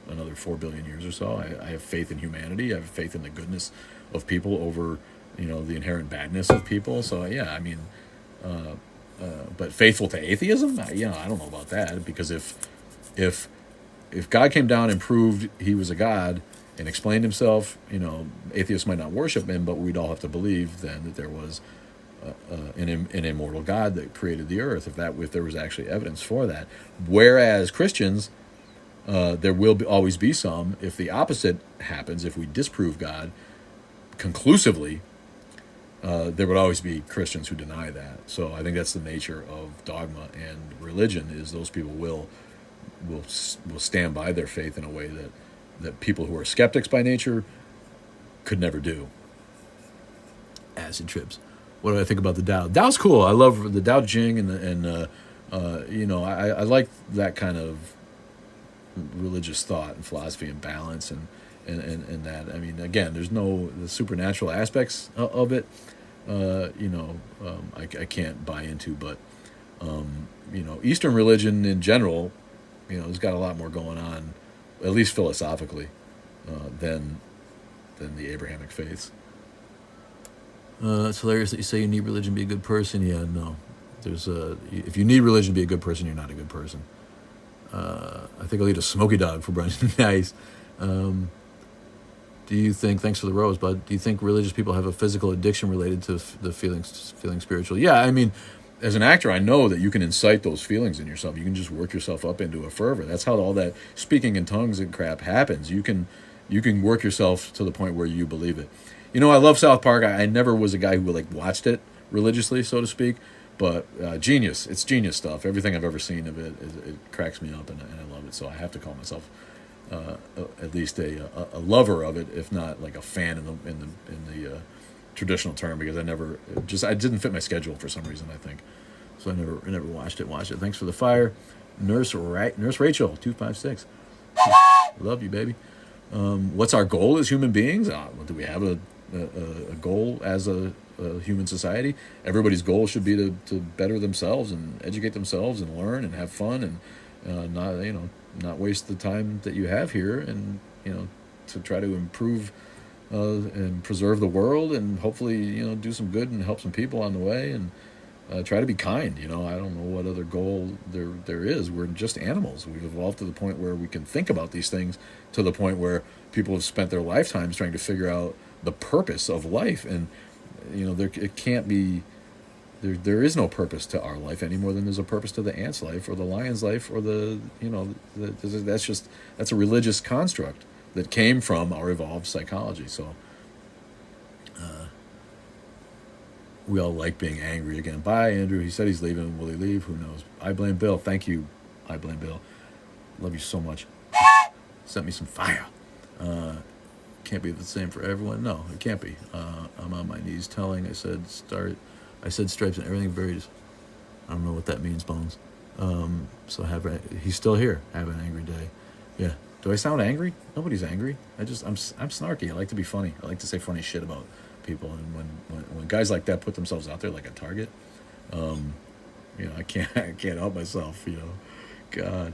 [SPEAKER 1] another 4 billion years or so. I have faith in humanity. I have faith in the goodness of people over, the inherent badness of people. So yeah, I mean, but faithful to atheism? I don't know about that, because if God came down and proved he was a God and explained himself, atheists might not worship him, but we'd all have to believe then that there was an immortal God that created the earth, if there was actually evidence for that. Whereas Christians, there will always be some. If the opposite happens, if we disprove God conclusively, there would always be Christians who deny that. So I think that's the nature of dogma and religion, is those people will stand by their faith in a way that people who are skeptics by nature could never do. Acid trips. What do I think about the Tao? Tao's cool. I love the Tao Jing I like that kind of religious thought and philosophy and balance and that. I mean, again, there's no the supernatural aspects of it. I can't buy into, but Eastern religion in general, has got a lot more going on, at least philosophically, than the Abrahamic faiths. It's hilarious that you say you need religion to be a good person. Yeah, no. If you need religion to be a good person, you're not a good person. I think I'll eat a smoky dog for brunch. Nice. Do you think, thanks for the rose, bud, do you think religious people have a physical addiction related to the feeling spiritual? Yeah, I mean, as an actor, I know that you can incite those feelings in yourself. You can just work yourself up into a fervor. That's how all that speaking in tongues and crap happens. You can work yourself to the point where you believe it. I love South Park. I never was a guy who watched it religiously, so to speak. But genius. It's genius stuff. Everything I've ever seen of it, it cracks me up, and I love it. So I have to call myself at least a lover of it, if not like a fan in the traditional term, because I didn't fit my schedule for some reason, I think. So I never watched it. Thanks for the fire, Nurse Rachel 256. Love you, baby. What's our goal as human beings? Do we have a goal as a human society? Everybody's goal should be to better themselves and educate themselves and learn and have fun and not waste the time that you have here, and to try to improve and preserve the world, and hopefully do some good and help some people on the way, and try to be kind. I don't know what other goal there is. We're just animals. We've evolved to the point where we can think about these things, to the point where people have spent their lifetimes trying to figure out the purpose of life, and it can't be. There is no purpose to our life any more than there's a purpose to the ant's life or the lion's life or that's a religious construct that came from our evolved psychology. So we all like being angry again. Bye, Andrew. He said he's leaving. Will he leave? Who knows? I blame Bill. Thank you. I blame Bill. Love you so much. Sent me some fire. Can't be the same for everyone. No, it can't be. I'm on my knees telling. I said stripes and everything varies. I don't know what that means, Bones. He's still here. Have an angry day. Yeah. Do I sound angry? Nobody's angry. I'm snarky. I like to be funny. I like to say funny shit about people. And when guys like that put themselves out there like a target, I can't help myself. God.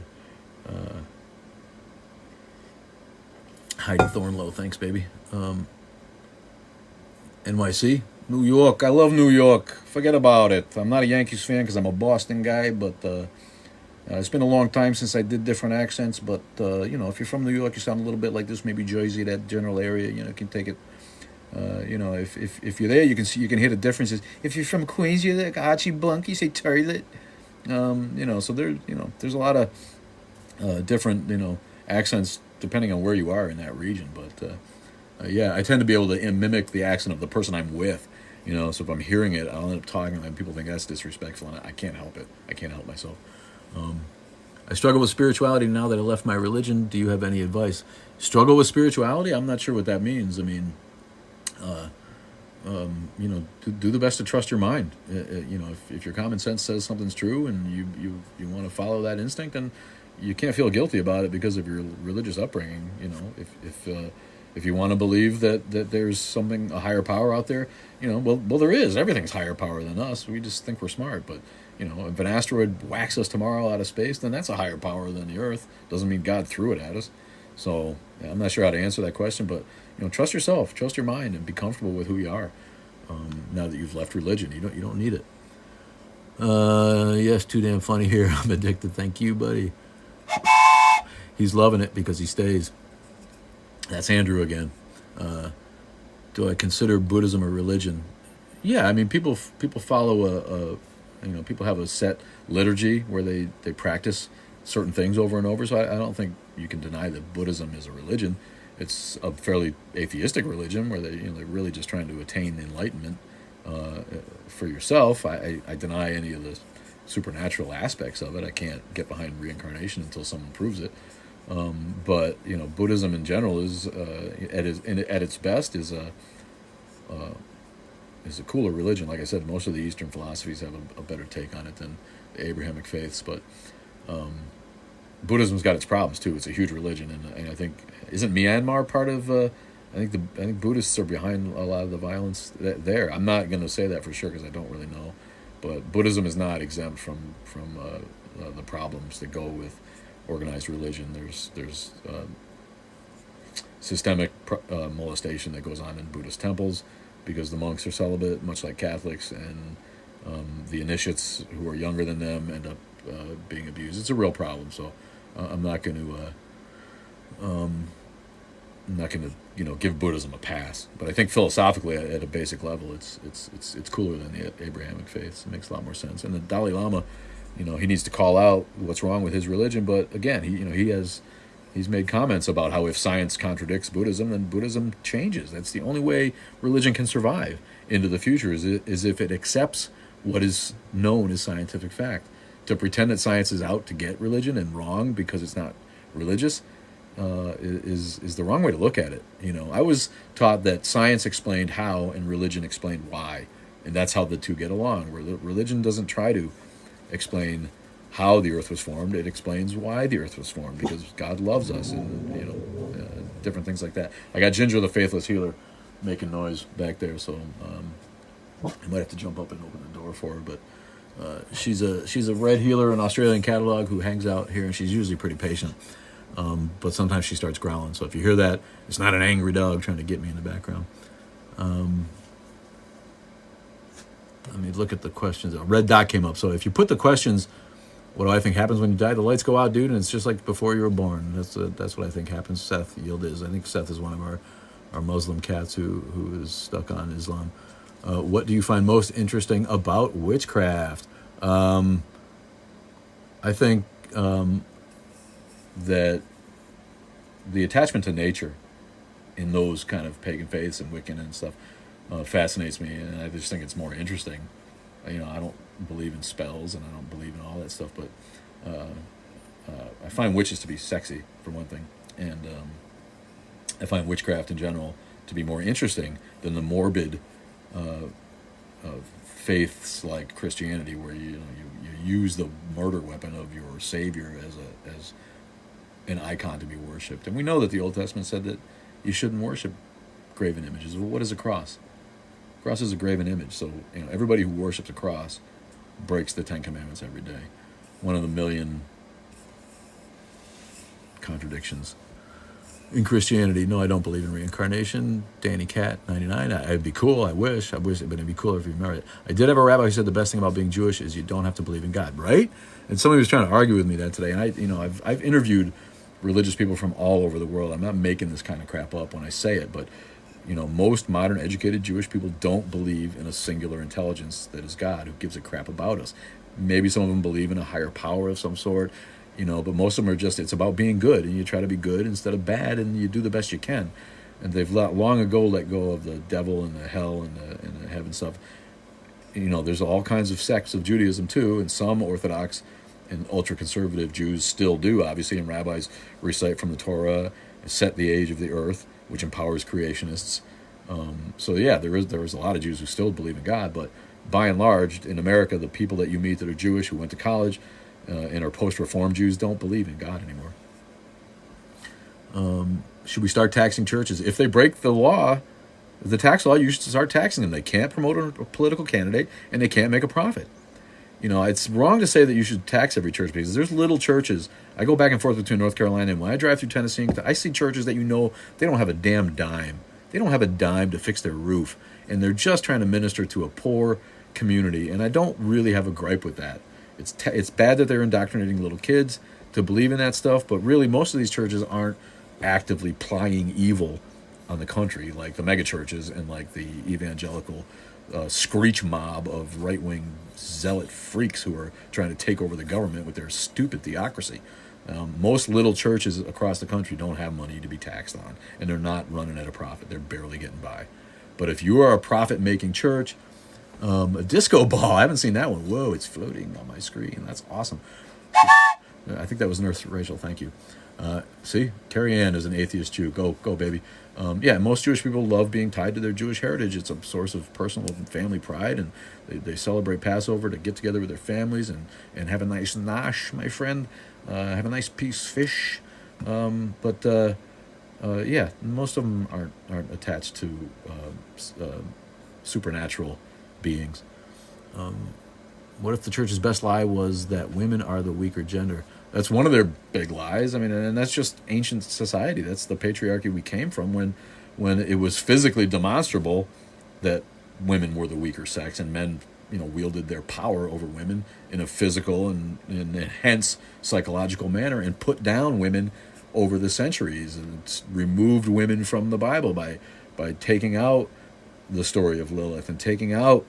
[SPEAKER 1] Heidi Thornlow, thanks, baby. NYC, New York. I love New York. Forget about it. I'm not a Yankees fan because I'm a Boston guy, but it's been a long time since I did different accents. But if you're from New York, you sound a little bit like this. Maybe Jersey, that general area. You can take it. If you're there, you can hear the differences. If you're from Queens, you're like Archie Blunk. You say toilet. So there's a lot of different accents depending on where you are in that region. But I tend to be able to mimic the accent of the person I'm with. So if I'm hearing it, I'll end up talking, and people think that's disrespectful, and I can't help it. I can't help myself. I struggle with spirituality now that I left my religion. Do you have any advice? Struggle with spirituality? I'm not sure what that means. I mean, do the best to trust your mind. If your common sense says something's true and you want to follow that instinct, then you can't feel guilty about it because of your religious upbringing. If you want to believe that there's a higher power out there, well, there is. Everything's higher power than us. We just think we're smart. But, if an asteroid whacks us tomorrow out of space, then that's a higher power than the Earth. Doesn't mean God threw it at us. So I'm not sure how to answer that question, but, trust yourself, trust your mind, and be comfortable with who you are. Now that you've left religion, you don't need it. Yes, too damn funny here. I'm addicted. Thank you, buddy. He's loving it because he stays. That's Andrew again. Do I consider Buddhism a religion? Yeah, I mean, people follow people have a set liturgy where they practice certain things over and over. So I don't think you can deny that Buddhism is a religion. It's a fairly atheistic religion where they're really just trying to attain enlightenment. for yourself. I deny any of the supernatural aspects of it. I can't get behind reincarnation until someone proves it. But Buddhism in general is at its best is a cooler religion. Like I said, most of the Eastern philosophies have a better take on it than the Abrahamic faiths. But Buddhism's got its problems too. It's a huge religion, and I think isn't Myanmar part of? I think Buddhists are behind a lot of the violence there. I'm not going to say that for sure because I don't really know, but Buddhism is not exempt from the problems that go with organized religion. There's systemic molestation that goes on in Buddhist temples because the monks are celibate, much like Catholics, and the initiates who are younger than them end up being abused. It's a real problem. So I'm not going to give Buddhism a pass. But I think philosophically, at a basic level, it's cooler than the Abrahamic faiths. It makes a lot more sense. And the Dalai Lama, he needs to call out what's wrong with his religion. But again, he's made comments about how if science contradicts Buddhism, then Buddhism changes. That's the only way religion can survive into the future is if it accepts what is known as scientific fact. To pretend that science is out to get religion and wrong because it's not religious is the wrong way to look at it. I was taught that science explained how and religion explained why, and that's how the two get along. Religion doesn't try to explain how the earth was formed; it explains why the earth was formed because God loves us, and different things like that. I got Ginger the Faithless Healer making noise back there, so I might have to jump up and open the door for her, but. She's a red healer, an Australian catalog who hangs out here, and she's usually pretty patient. But sometimes she starts growling. So if you hear that, it's not an angry dog trying to get me in the background. Let me look at the questions. A red dot came up. So if you put the questions, what do I think happens when you die? The lights go out, dude, and it's just like before you were born. That's what I think happens. Seth Yildiz. I think Seth is one of our Muslim cats who is stuck on Islam. What do you find most interesting about witchcraft? I think that the attachment to nature in those kind of pagan faiths and Wiccan and stuff fascinates me, and I just think it's more interesting. I don't believe in spells and I don't believe in all that stuff, but I find witches to be sexy, for one thing, and I find witchcraft in general to be more interesting than the morbid faiths like Christianity, where you use the murder weapon of your Savior as an icon to be worshipped. And we know that the Old Testament said that you shouldn't worship graven images. Well, what is a cross? A cross is a graven image. So everybody who worships a cross breaks the Ten Commandments every day. One of the million contradictions in Christianity. No, I don't believe in reincarnation. Danny Cat 99. It'd be cool. I wish, but it'd be cool if you remember it. I did have a rabbi who said the best thing about being Jewish is you don't have to believe in God, right? And somebody was trying to argue with me that today. And I've interviewed religious people from all over the world. I'm not making this kind of crap up when I say it, but most modern educated Jewish people don't believe in a singular intelligence that is God who gives a crap about us. Maybe some of them believe in a higher power of some sort. But most of them are just, it's about being good, and you try to be good instead of bad, and you do the best you can. And they've long ago let go of the devil and the hell and the heaven stuff. There's all kinds of sects of Judaism too, and some Orthodox and ultra-conservative Jews still do, obviously, and rabbis recite from the Torah, set the age of the earth, which empowers creationists. So yeah, there is a lot of Jews who still believe in God, but by and large, in America, the people that you meet that are Jewish, who went to college, and our post-reform Jews don't believe in God anymore. Should we start taxing churches? If they break the law, the tax law, you should start taxing them. They can't promote a political candidate, and they can't make a profit. It's wrong to say that you should tax every church, because there's little churches. I go back and forth between North Carolina, and when I drive through Tennessee, I see churches that they don't have a damn dime. They don't have a dime to fix their roof, and they're just trying to minister to a poor community, and I don't really have a gripe with that. It's bad that they're indoctrinating little kids to believe in that stuff, but really most of these churches aren't actively plying evil on the country like the mega churches and like the evangelical screech mob of right-wing zealot freaks who are trying to take over the government with their stupid theocracy. Most little churches across the country don't have money to be taxed on, and they're not running at a profit. They're barely getting by. But if you are a profit-making church, A disco ball. I haven't seen that one. Whoa, it's floating on my screen. That's awesome. I think that was Nurse Rachel. Thank you. See, Carrie Ann is an atheist Jew. Go, go, baby. Yeah, most Jewish people love being tied to their Jewish heritage. It's a source of personal and family pride, and they celebrate Passover to get together with their families and have a nice nash, my friend. Have a nice piece fish. Yeah, most of them aren't attached to supernatural beings. What if the church's best lie was that women are the weaker gender? That's one of their big lies. I mean, and that's just ancient society. That's the patriarchy we came from when it was physically demonstrable that women were the weaker sex and men, wielded their power over women in a physical and hence psychological manner and put down women over the centuries, and it's removed women from the Bible by taking out the story of Lilith and taking out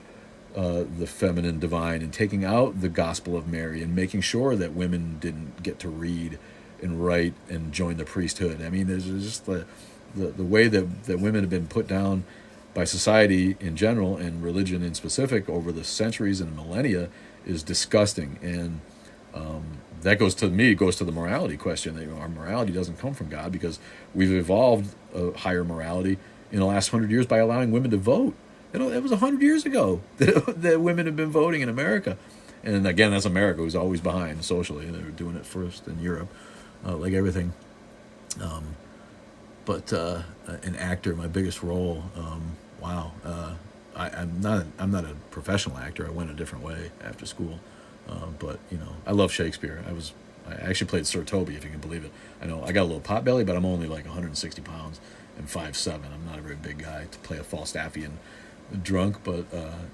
[SPEAKER 1] the feminine divine and taking out the Gospel of Mary and making sure that women didn't get to read and write and join the priesthood. I mean, there's just the way that women have been put down by society in general and religion in specific over the centuries and millennia is disgusting. And that goes to the morality question. That, our morality doesn't come from God because we've evolved a higher morality in the last 100 years by allowing women to vote. It was 100 years ago that women have been voting in America. And again, that's America, who's always behind socially. They were doing it first in Europe, like everything. But an actor, my biggest role, wow. I'm not a professional actor. I went a different way after school. But I love Shakespeare. I actually played Sir Toby, if you can believe it. I know I got a little pot belly, but I'm only like 160 pounds and 5'7". I'm not a very big guy to play a Falstaffian drunk, but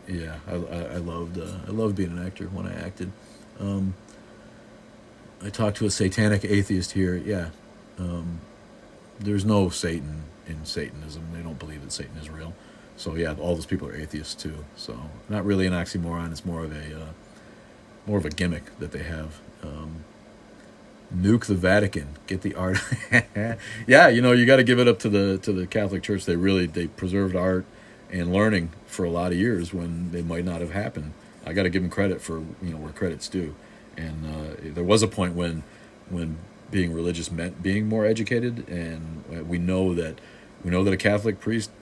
[SPEAKER 1] yeah, I loved being an actor when I acted. I talked to a satanic atheist here. Yeah, there's no Satan in Satanism. They don't believe that Satan is real. So yeah, all those people are atheists too. So not really an oxymoron. It's more of a gimmick that they have. Nuke the Vatican. Get the art. Yeah, you got to give it up to the Catholic Church. They preserved art and learning for a lot of years when they might not have happened. I got to give them credit for where credit's due. And there was a point when being religious meant being more educated, and we know that a Catholic priest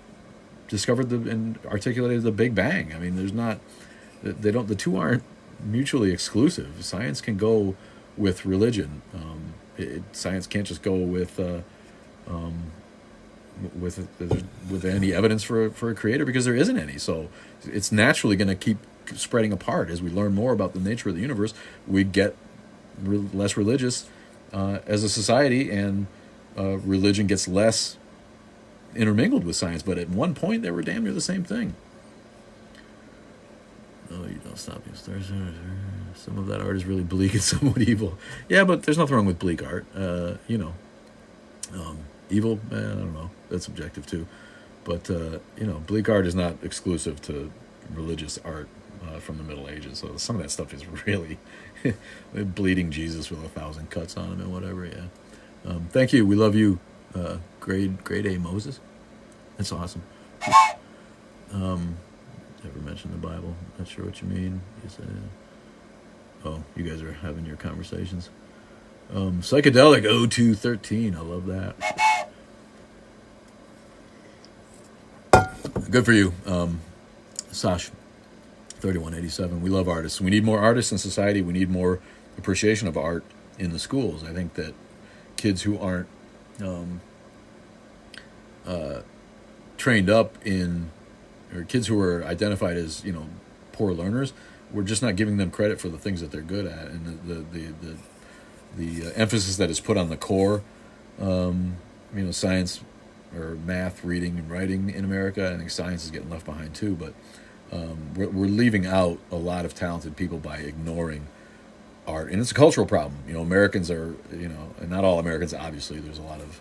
[SPEAKER 1] discovered and articulated the Big Bang. I mean, the two aren't mutually exclusive. Science can go with religion. Science can't just go with any evidence for a creator, because there isn't any. So it's naturally going to keep spreading apart as we learn more about the nature of the universe. We get less religious as a society, and religion gets less intermingled with science. But at one point, they were damn near the same thing. Oh, you don't stop your stars. Some of that art is really bleak and somewhat evil. Yeah, but there's nothing wrong with bleak art. Evil, I don't know. That's subjective too. But bleak art is not exclusive to religious art from the Middle Ages. So some of that stuff is really bleeding Jesus with 1,000 cuts on him and whatever. Yeah. Thank you. We love you, grade A Moses. That's awesome. Never mentioned the Bible. Not sure what you mean. You said, oh, you guys are having your conversations. Psychedelic 0213. I love that. Good for you, Sash. 3187. We love artists. We need more artists in society. We need more appreciation of art in the schools. I think that kids who aren't trained up in, or kids who are identified as poor learners, we're just not giving them credit for the things that they're good at, and the emphasis that is put on the core, science or math, reading and writing in America. I think science is getting left behind too, but we're leaving out a lot of talented people by ignoring art, and it's a cultural problem. Americans are, and not all Americans, obviously. There's a lot of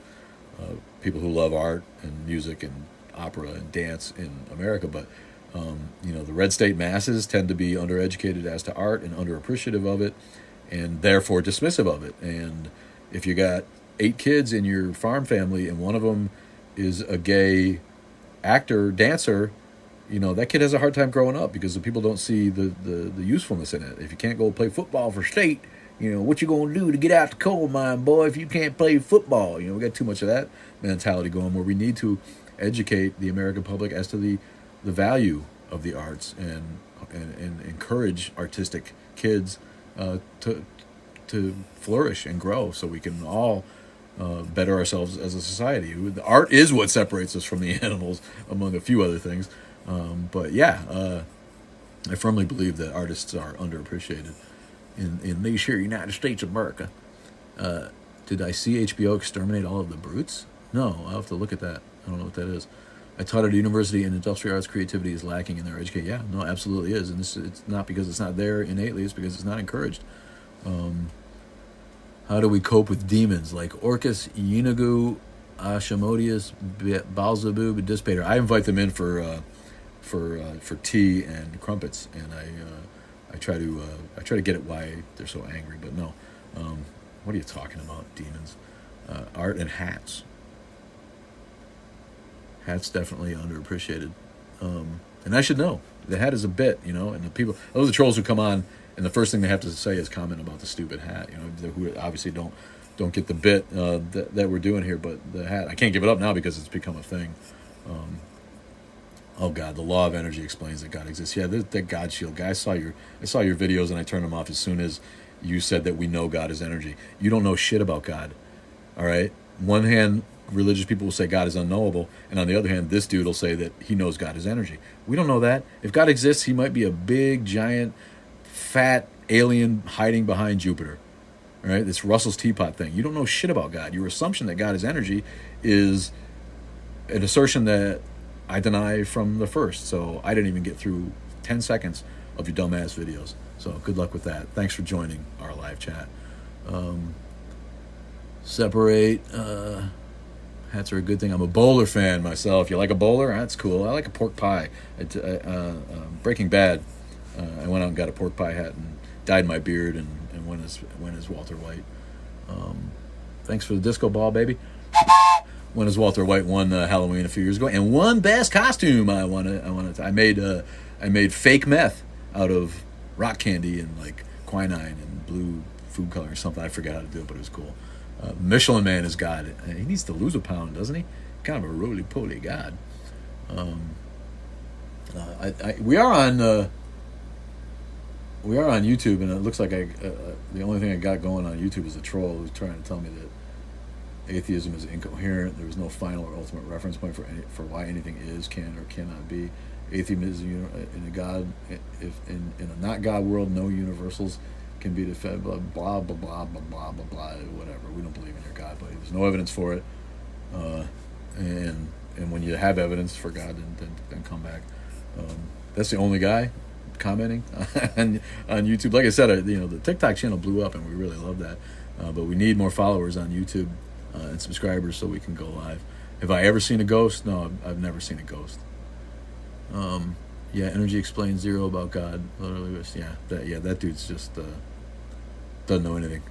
[SPEAKER 1] people who love art and music and opera and dance in America, but the red state masses tend to be undereducated as to art and underappreciative of it, and therefore dismissive of it. And if you got 8 kids in your farm family and one of them is a gay actor, dancer, you know, that kid has a hard time growing up because the people don't see the usefulness in it. If you can't go play football for state, you know, what you gonna do to get out the coal mine, boy, if you can't play football? You know, we got too much of that mentality going where we need to educate the American public as to the value of the arts and encourage artistic kids to flourish and grow so we can all better ourselves as a society. The art is what separates us from the animals, among a few other things. But yeah, I firmly believe that artists are underappreciated in these here United States of America. Did I see HBO exterminate all of the brutes? No, I'll have to look at that. I don't know what that is. I taught at a university and industrial arts creativity is lacking in their education. Yeah, no, absolutely is. And it's not because it's not there innately, it's because it's not encouraged. How do we cope with demons like Orcus, Yeenagu, Ashmodius, Baalzebub, and Dispater? I invite them in for tea and crumpets, and I try to get at why they're so angry. But no, what are you talking about, demons? Art and hats. Hat's definitely underappreciated, and I should know. The hat is a bit, you know, and the people, those are the trolls who come on, and the first thing they have to say is comment about the stupid hat, you know, who obviously don't get the bit that we're doing here. But the hat, I can't give it up now because it's become a thing. Oh God, the law of energy explains that God exists. Yeah, that God shield guy. I saw your videos and I turned them off as soon as you said that we know God is energy. You don't know shit about God. All right. One hand, religious people will say God is unknowable, and on the other hand, this dude will say that he knows God is energy. We don't know that. If God exists, he might be a big, giant, fat alien hiding behind Jupiter. All right, this Russell's teapot thing. You don't know shit about God. Your assumption that God is energy is an assertion that I deny from the first. So I didn't even get through 10 seconds of your dumbass videos. So good luck with that. Thanks for joining our live chat. Separate. Hats are a good thing. I'm a bowler fan myself. You like a bowler? That's cool. I like a pork pie. Breaking Bad. I went out and got a pork pie hat and dyed my beard and went as Walter White. Thanks for the disco ball, baby. Went as Walter White won Halloween a few years ago and won best costume. I made fake meth out of rock candy and like quinine and blue food color or something. I forgot how to do it, but it was cool. Michelin Man is God. He needs to lose a pound, doesn't he? Kind of a roly-poly God. We are on YouTube, and it looks like the only thing I got going on YouTube is a troll who's trying to tell me that atheism is incoherent. There is no final or ultimate reference point for why anything is, can, or cannot be. Atheism is in a God. If in a not God world, no universals can be defended, blah blah blah blah blah blah blah blah, whatever. We don't believe in your God, but there's no evidence for it. And when you have evidence for God, then come back. That's the only guy commenting on YouTube. Like I said, the TikTok channel blew up, and we really love that. But we need more followers on YouTube and subscribers so we can go live. Have I ever seen a ghost? No, I've never seen a ghost. Yeah, energy explains zero about God. Literally, that dude's just doesn't know anything.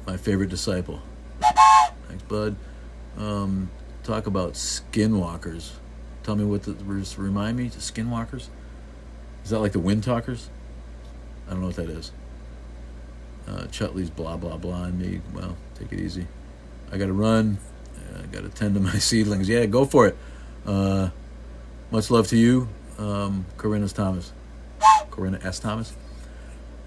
[SPEAKER 1] My favorite disciple. Thanks, bud. Talk about skinwalkers. Tell me remind me, skinwalkers? Is that like the wind talkers? I don't know what that is. Chutley's blah blah blah on me. Well, take it easy. I gotta run. I gotta tend to my seedlings. Yeah, go for it. Much love to you. Corinna S. Thomas.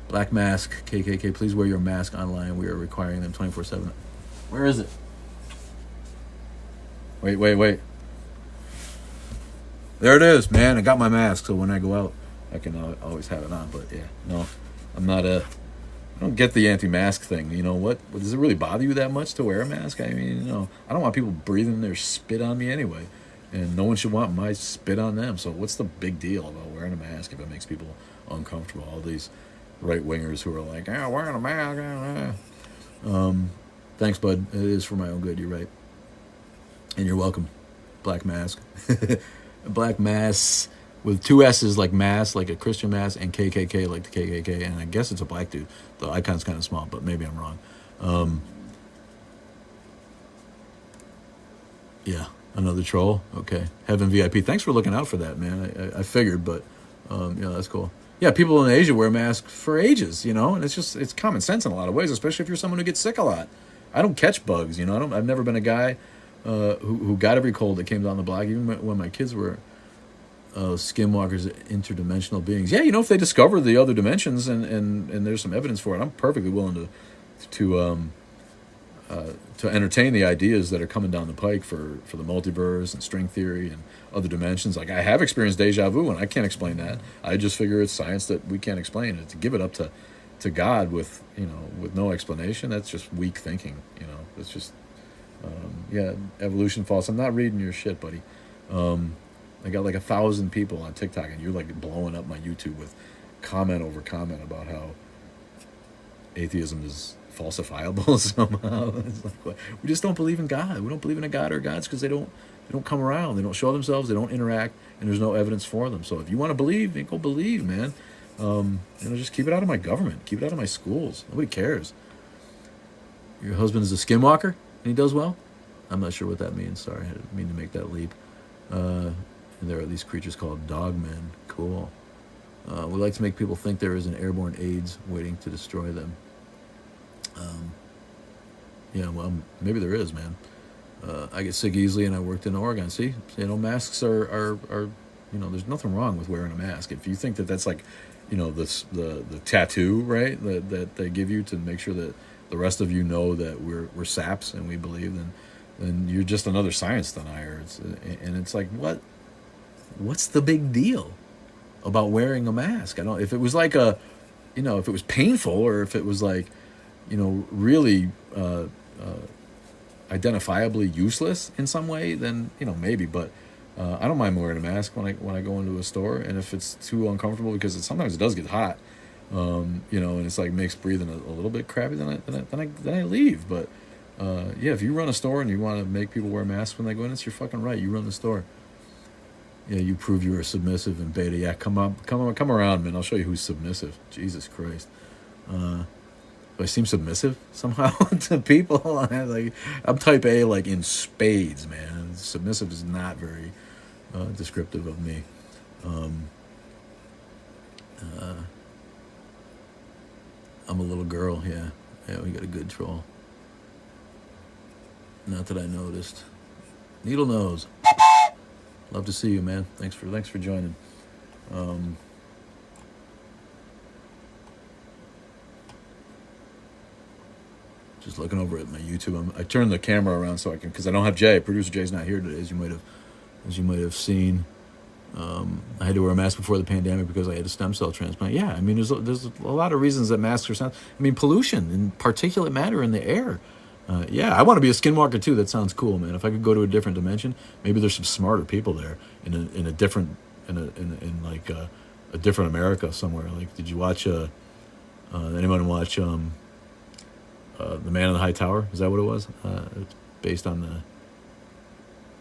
[SPEAKER 1] Black Mask, KKK, please wear your mask online. We are requiring them 24/7. Where is it? Wait. There it is, man. I got my mask, so when I go out, I can always have it on. But yeah, no, I'm not I don't get the anti-mask thing. You know what? Does it really bother you that much to wear a mask? I mean, I don't want people breathing their spit on me anyway. And no one should want my spit on them. So what's the big deal about wearing a mask if it makes people uncomfortable? All these right-wingers who are like, wearing a mask. Thanks, bud. It is for my own good. You're right. And you're welcome. Black Mask. Black Mass with two S's like mass, like a Christian mass, and KKK like the KKK. And I guess it's a black dude. The icon's kind of small, but maybe I'm wrong. Yeah. Another troll. Okay. Heaven VIP. Thanks for looking out for that, man. I figured, but that's cool. Yeah, people in Asia wear masks for ages, and it's common sense in a lot of ways, especially if you're someone who gets sick a lot. I don't catch bugs, I've never been a guy who got every cold that came down the block, even when my kids were skinwalkers, interdimensional beings. Yeah, if they discover the other dimensions and there's some evidence for it, I'm perfectly willing to entertain the ideas that are coming down the pike for the multiverse and string theory and other dimensions. Like, I have experienced deja vu, and I can't explain that. I just figure it's science that we can't explain. And to give it up to God with no explanation, that's just weak thinking. It's just evolution false. I'm not reading your shit, buddy. I got like 1,000 people on TikTok, and you're like blowing up my YouTube with comment over comment about how atheism is falsifiable somehow. It's like, what? We just don't believe in God. We don't believe in a God or gods because they don't come around. They don't show themselves. They don't interact, and there's no evidence for them. So if you want to believe, then go believe, man. Just keep it out of my government. Keep it out of my schools. Nobody cares. Your husband is a skinwalker, and he does well? I'm not sure what that means. Sorry, I didn't mean to make that leap. And there are these creatures called dogmen. Cool. We like to make people think there is an airborne AIDS waiting to destroy them. Maybe there is, man. I get sick easily, and I worked in Oregon. See, masks are there's nothing wrong with wearing a mask. If you think that that's like, the tattoo, right, that they give you to make sure that the rest of you know that we're saps and we believe, then you're just another science denier. It's like, what's the big deal about wearing a mask? If it was like if it was painful, or if it was like, really identifiably useless in some way, then maybe. But I don't mind wearing a mask when I go into a store, and if it's too uncomfortable, because sometimes it does get hot, and it's like makes breathing a little bit crappy, then I leave. But if you run a store and you want to make people wear masks when they go in, it's your fucking right. You run the store. Yeah, you prove you are submissive and beta. Yeah, come around, man. I'll show you who's submissive. Jesus Christ. Do I seem submissive somehow to people? I'm type A, like in spades, man. Submissive is not very descriptive of me. I'm a little girl. Yeah, we got a good troll. Not that I noticed. Needle nose. Love to see you, man. Thanks for joining. Just looking over at my YouTube. I turned the camera around so I can, because I don't have Jay. Producer Jay's not here today, as you might have seen. I had to wear a mask before the pandemic because I had a stem cell transplant. Yeah, I mean, there's a lot of reasons that masks are sound. I mean, pollution and particulate matter in the air. I want to be a skinwalker too. That sounds cool, man. If I could go to a different dimension, maybe there's some smarter people there in a different a different America somewhere. Like, did you watch? Anyone watch The Man in the High Tower? Is that what it was? It's based on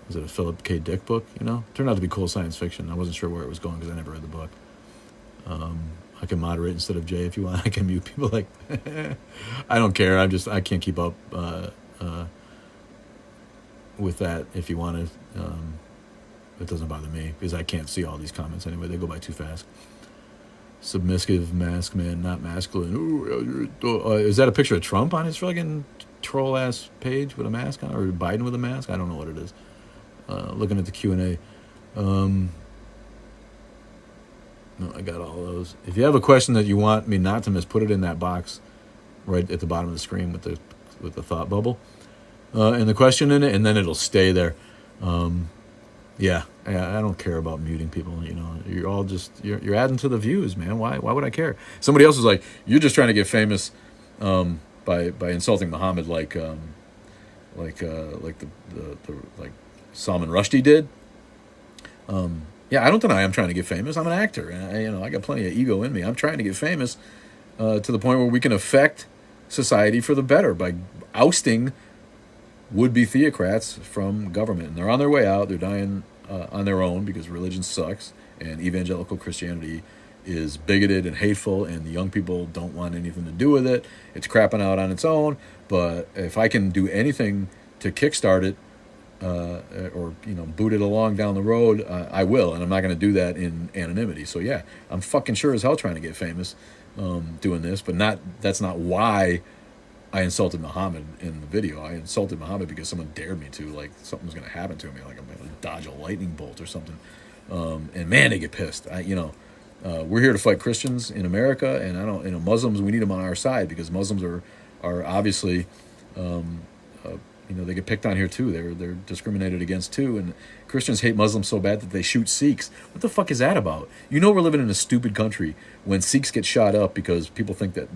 [SPEAKER 1] was it a Philip K. Dick book? Turned out to be cool science fiction. I wasn't sure where it was going because I never read the book. I can moderate instead of Jay if you want. I can mute people. Like, I don't care. I can't keep up with that. If you want to, it doesn't bother me because I can't see all these comments anyway. They go by too fast. Submissive mask man, not masculine. Ooh, is that a picture of Trump on his fucking troll ass page with a mask on, or Biden with a mask? I don't know what it is. Looking at the Q&A. No, I got all those. If you have a question that you want me not to miss, put it in that box right at the bottom of the screen with the thought bubble and the question in it, and then it'll stay there. I don't care about muting people. You're all just you're adding to the views, man. Why would I care? Somebody else was like, you're just trying to get famous by insulting Muhammad like Salman Rushdie did. I don't deny I'm trying to get famous. I'm an actor, and I got plenty of ego in me. I'm trying to get famous to the point where we can affect society for the better by ousting would-be theocrats from government. And they're on their way out. They're dying on their own because religion sucks, and evangelical Christianity is bigoted and hateful, and the young people don't want anything to do with it. It's crapping out on its own. But if I can do anything to kickstart it, or boot it along down the road, I will, and I'm not going to do that in anonymity. So yeah, I'm fucking sure as hell trying to get famous doing this, but not that's not why I insulted Muhammad in the video. I insulted Muhammad because someone dared me to, like something was going to happen to me, like I'm going to dodge a lightning bolt or something. And man, they get pissed. We're here to fight Christians in America, and I don't, Muslims. We need them on our side because Muslims are obviously, they get picked on here too. They're discriminated against too, and Christians hate Muslims so bad that they shoot Sikhs. What the fuck is that about? We're living in a stupid country when Sikhs get shot up because people think that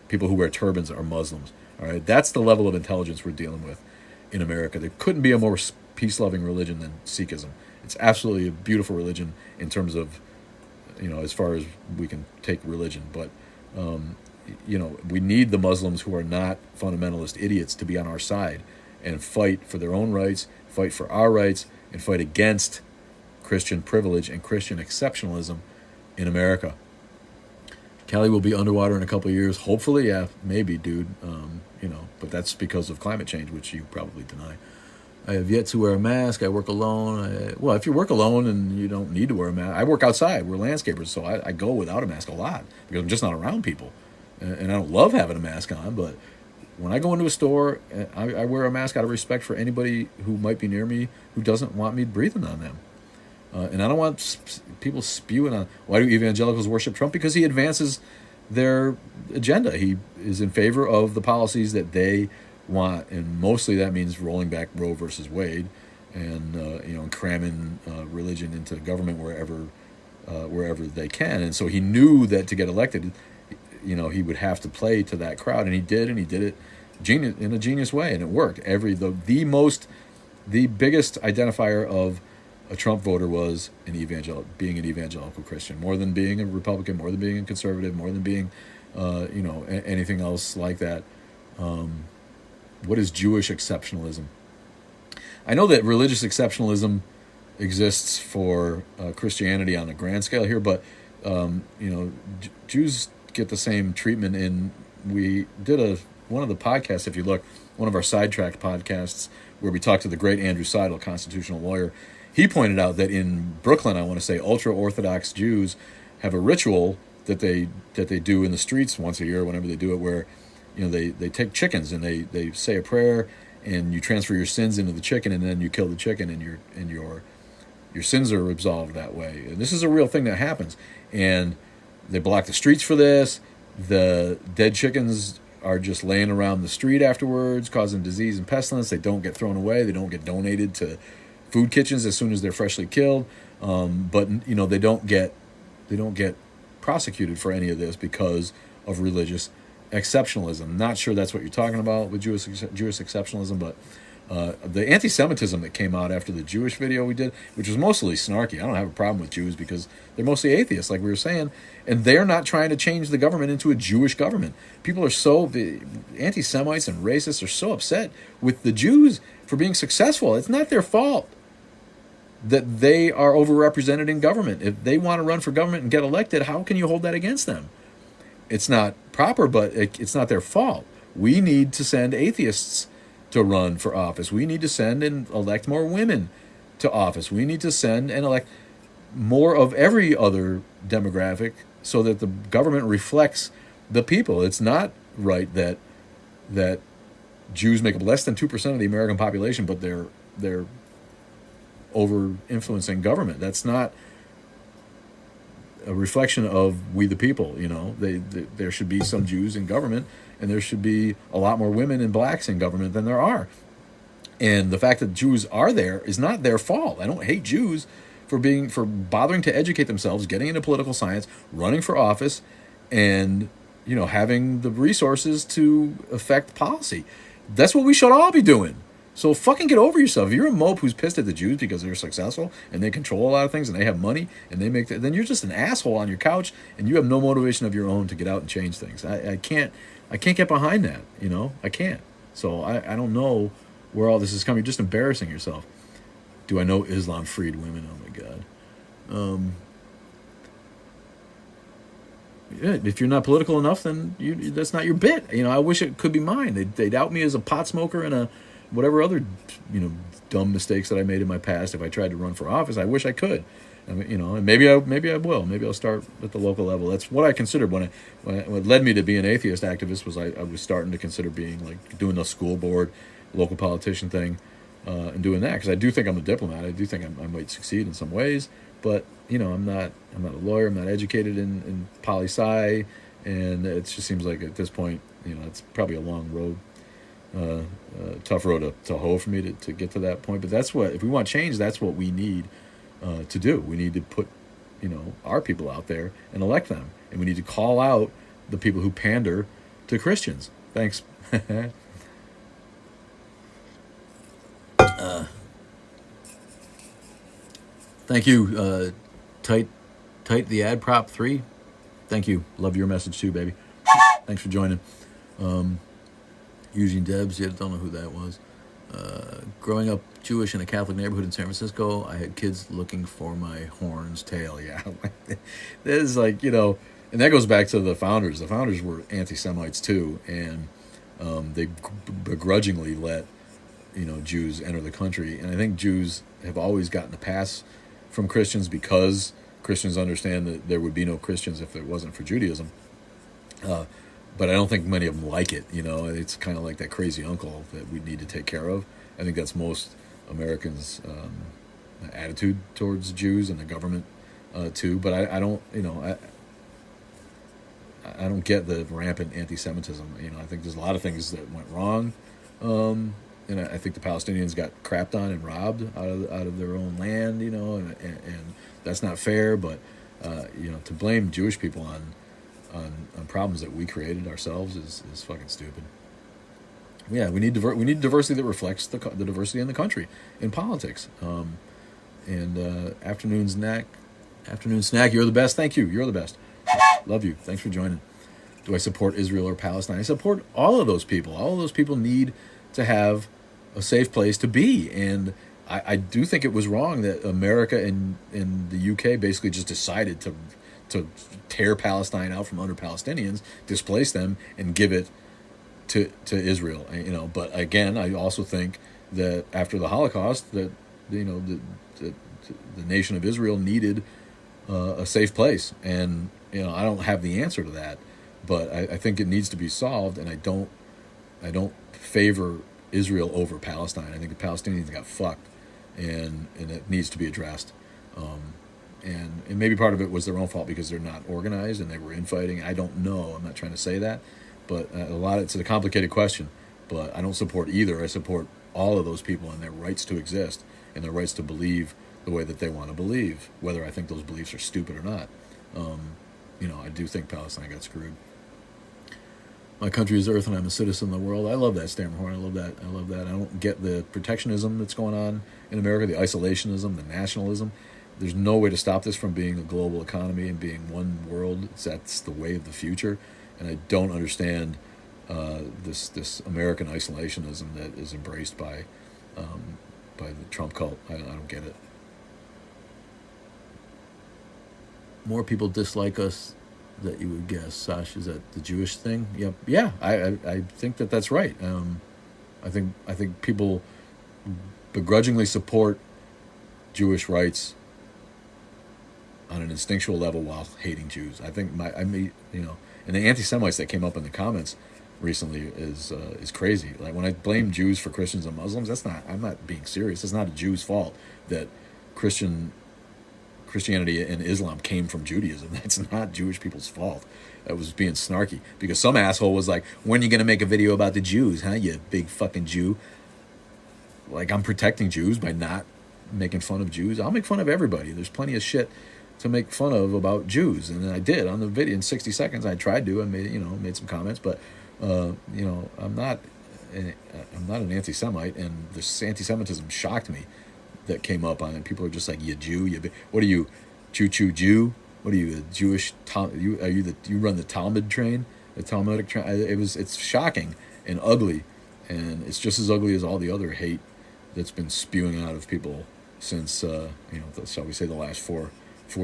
[SPEAKER 1] people who wear turbans are Muslims. All right, that's the level of intelligence we're dealing with in America. There couldn't be a more peace-loving religion than Sikhism. It's absolutely a beautiful religion in terms of, as far as we can take religion. But, we need the Muslims who are not fundamentalist idiots to be on our side and fight for their own rights, fight for our rights, and fight against Christian privilege and Christian exceptionalism in America. Cali will be underwater in a couple of years. Hopefully, yeah, maybe, dude. But that's because of climate change, which you probably deny. I have yet to wear a mask. I work alone. Well, if you work alone and you don't need to wear a mask, I work outside. We're landscapers, so I go without a mask a lot because I'm just not around people. And I don't love having a mask on, but when I go into a store, I wear a mask out of respect for anybody who might be near me who doesn't want me breathing on them. And I don't want people spewing on, why do evangelicals worship Trump? Because he advances their agenda. He is in favor of the policies that they want, and mostly that means rolling back Roe versus Wade and cramming religion into government wherever they can. And so he knew that to get elected, he would have to play to that crowd, and he did it in a genius way, and it worked. The biggest identifier of a Trump voter was being an evangelical Christian, more than being a Republican, more than being a conservative, more than being, anything else like that. What is Jewish exceptionalism? I know that religious exceptionalism exists for Christianity on a grand scale here, but Jews get the same treatment. We did one of the podcasts, if you look, one of our sidetracked podcasts where we talked to the great Andrew Seidel, constitutional lawyer. He pointed out that in Brooklyn, I want to say, ultra-Orthodox Jews have a ritual that they do in the streets once a year, whenever they do it, where they take chickens and they say a prayer, and you transfer your sins into the chicken, and then you kill the chicken, and your sins are absolved that way. And this is a real thing that happens, and they block the streets for this. The dead chickens are just laying around the street afterwards, causing disease and pestilence. They don't get thrown away. They don't get donated to food kitchens as soon as they're freshly killed. But they don't get prosecuted for any of this because of religious exceptionalism. Not sure that's what you're talking about with Jewish exceptionalism, but the anti-Semitism that came out after the Jewish video we did, which was mostly snarky. I don't have a problem with Jews because they're mostly atheists, like we were saying, and they're not trying to change the government into a Jewish government. The anti-Semites and racists are so upset with the Jews for being successful. It's not their fault that they are overrepresented in government. If they want to run for government and get elected, how can you hold that against them? It's not proper, but it's not their fault. We need to send atheists to run for office. We need to send and elect more women to office. We need to send and elect more of every other demographic so that the government reflects the people. It's not right that Jews make up less than 2% of the American population, but they're over influencing government. That's not a reflection of we the people. There should be some Jews in government, and there should be a lot more women and blacks in government than there are. And the fact that Jews are there is not their fault. I don't hate Jews for bothering to educate themselves, getting into political science, running for office, and having the resources to affect policy. That's what we should all be doing. So fucking get over yourself. If you're a mope who's pissed at the Jews because they're successful and they control a lot of things and they have money and they make then you're just an asshole on your couch and you have no motivation of your own to get out and change things. I can't get behind that. I can't. So I don't know where all this is coming. You're just embarrassing yourself. Do I know Islam freed women? Oh my God. Yeah, if you're not political enough, then that's not your bit. I wish it could be mine. They'd out me as a pot smoker and a whatever other, dumb mistakes that I made in my past. If I tried to run for office, I wish I could. I mean, and maybe I will. Maybe I'll start at the local level. That's what I considered what led me to be an atheist activist was I was starting to consider being like doing the school board, local politician thing, and doing that because I do think I'm a diplomat. I do think I might succeed in some ways, but I'm not a lawyer. I'm not educated in poli sci, and it just seems like at this point, it's probably a long road. Tough road to hoe for me to get to that point. But that's what, if we want change, that's what we need to do. We need to put, our people out there and elect them. And we need to call out the people who pander to Christians. Thanks. Thank you, Tight the Ad Prop 3. Thank you. Love your message too, baby. Thanks for joining. Eugene Debs, yeah, don't know who that was. Growing up Jewish in a Catholic neighborhood in San Francisco, I had kids looking for my horn's tail. Yeah, this is like, and that goes back to the founders. The founders were anti-Semites too, and they begrudgingly let Jews enter the country. And I think Jews have always gotten a pass from Christians because Christians understand that there would be no Christians if it wasn't for Judaism. But I don't think many of them like it. It's kind of like that crazy uncle that we need to take care of. I think that's most Americans' attitude towards Jews and the government too. But I don't, I don't get the rampant anti-Semitism. I think there's a lot of things that went wrong, and I think the Palestinians got crapped on and robbed out of their own land. And that's not fair. But to blame Jewish people on problems that we created ourselves is fucking stupid. Yeah, we need diversity that reflects the diversity in the country in politics. Afternoon snack, you're the best. Thank you. You're the best. Love you. Thanks for joining. Do I support Israel or Palestine? I support all of those people. All of those people need to have a safe place to be. And I do think it was wrong that America and the UK basically just decided to tear Palestine out from under Palestinians, displace them, and give it to Israel. But again, I also think that after the Holocaust, that the nation of Israel needed a safe place, and I don't have the answer to that, but I think it needs to be solved, and I don't favor Israel over Palestine. I think the Palestinians got fucked, and it needs to be addressed. And maybe part of it was their own fault because they're not organized and they were infighting. I don't know. I'm not trying to say that, but it's a complicated question. But I don't support either. I support all of those people and their rights to exist and their rights to believe the way that they want to believe, whether I think those beliefs are stupid or not. I do think Palestine got screwed. My country is Earth and I'm a citizen of the world. I love that, Stammerhorn. I love that. I don't get the protectionism that's going on in America, the isolationism, the nationalism. There's no way to stop this from being a global economy and being one world. That's the way of the future. And I don't understand this American isolationism that is embraced by the Trump cult. I don't get it. More people dislike us that you would guess. Sash, is that the Jewish thing? Yep. Yeah, I think that's right. I think people begrudgingly support Jewish rights on an instinctual level while hating Jews. I think and the anti-Semites that came up in the comments recently is crazy. Like when I blame Jews for Christians and Muslims, I'm not being serious. It's not a Jew's fault that Christianity and Islam came from Judaism. That's not Jewish people's fault. That was being snarky because some asshole was like, "When are you gonna make a video about the Jews, huh? You big fucking Jew." Like I'm protecting Jews by not making fun of Jews. I'll make fun of everybody. There's plenty of shit to make fun of about Jews, and I did on the video in 60 seconds. I tried to and made some comments, but I'm not an anti-Semite, and this anti-Semitism shocked me that came up on it. People are just like, "You Jew, what are you, Jew? What are you, a Jewish? You run the Talmud train, the Talmudic train?" It's shocking and ugly, and it's just as ugly as all the other hate that's been spewing out of people since shall we say the last 4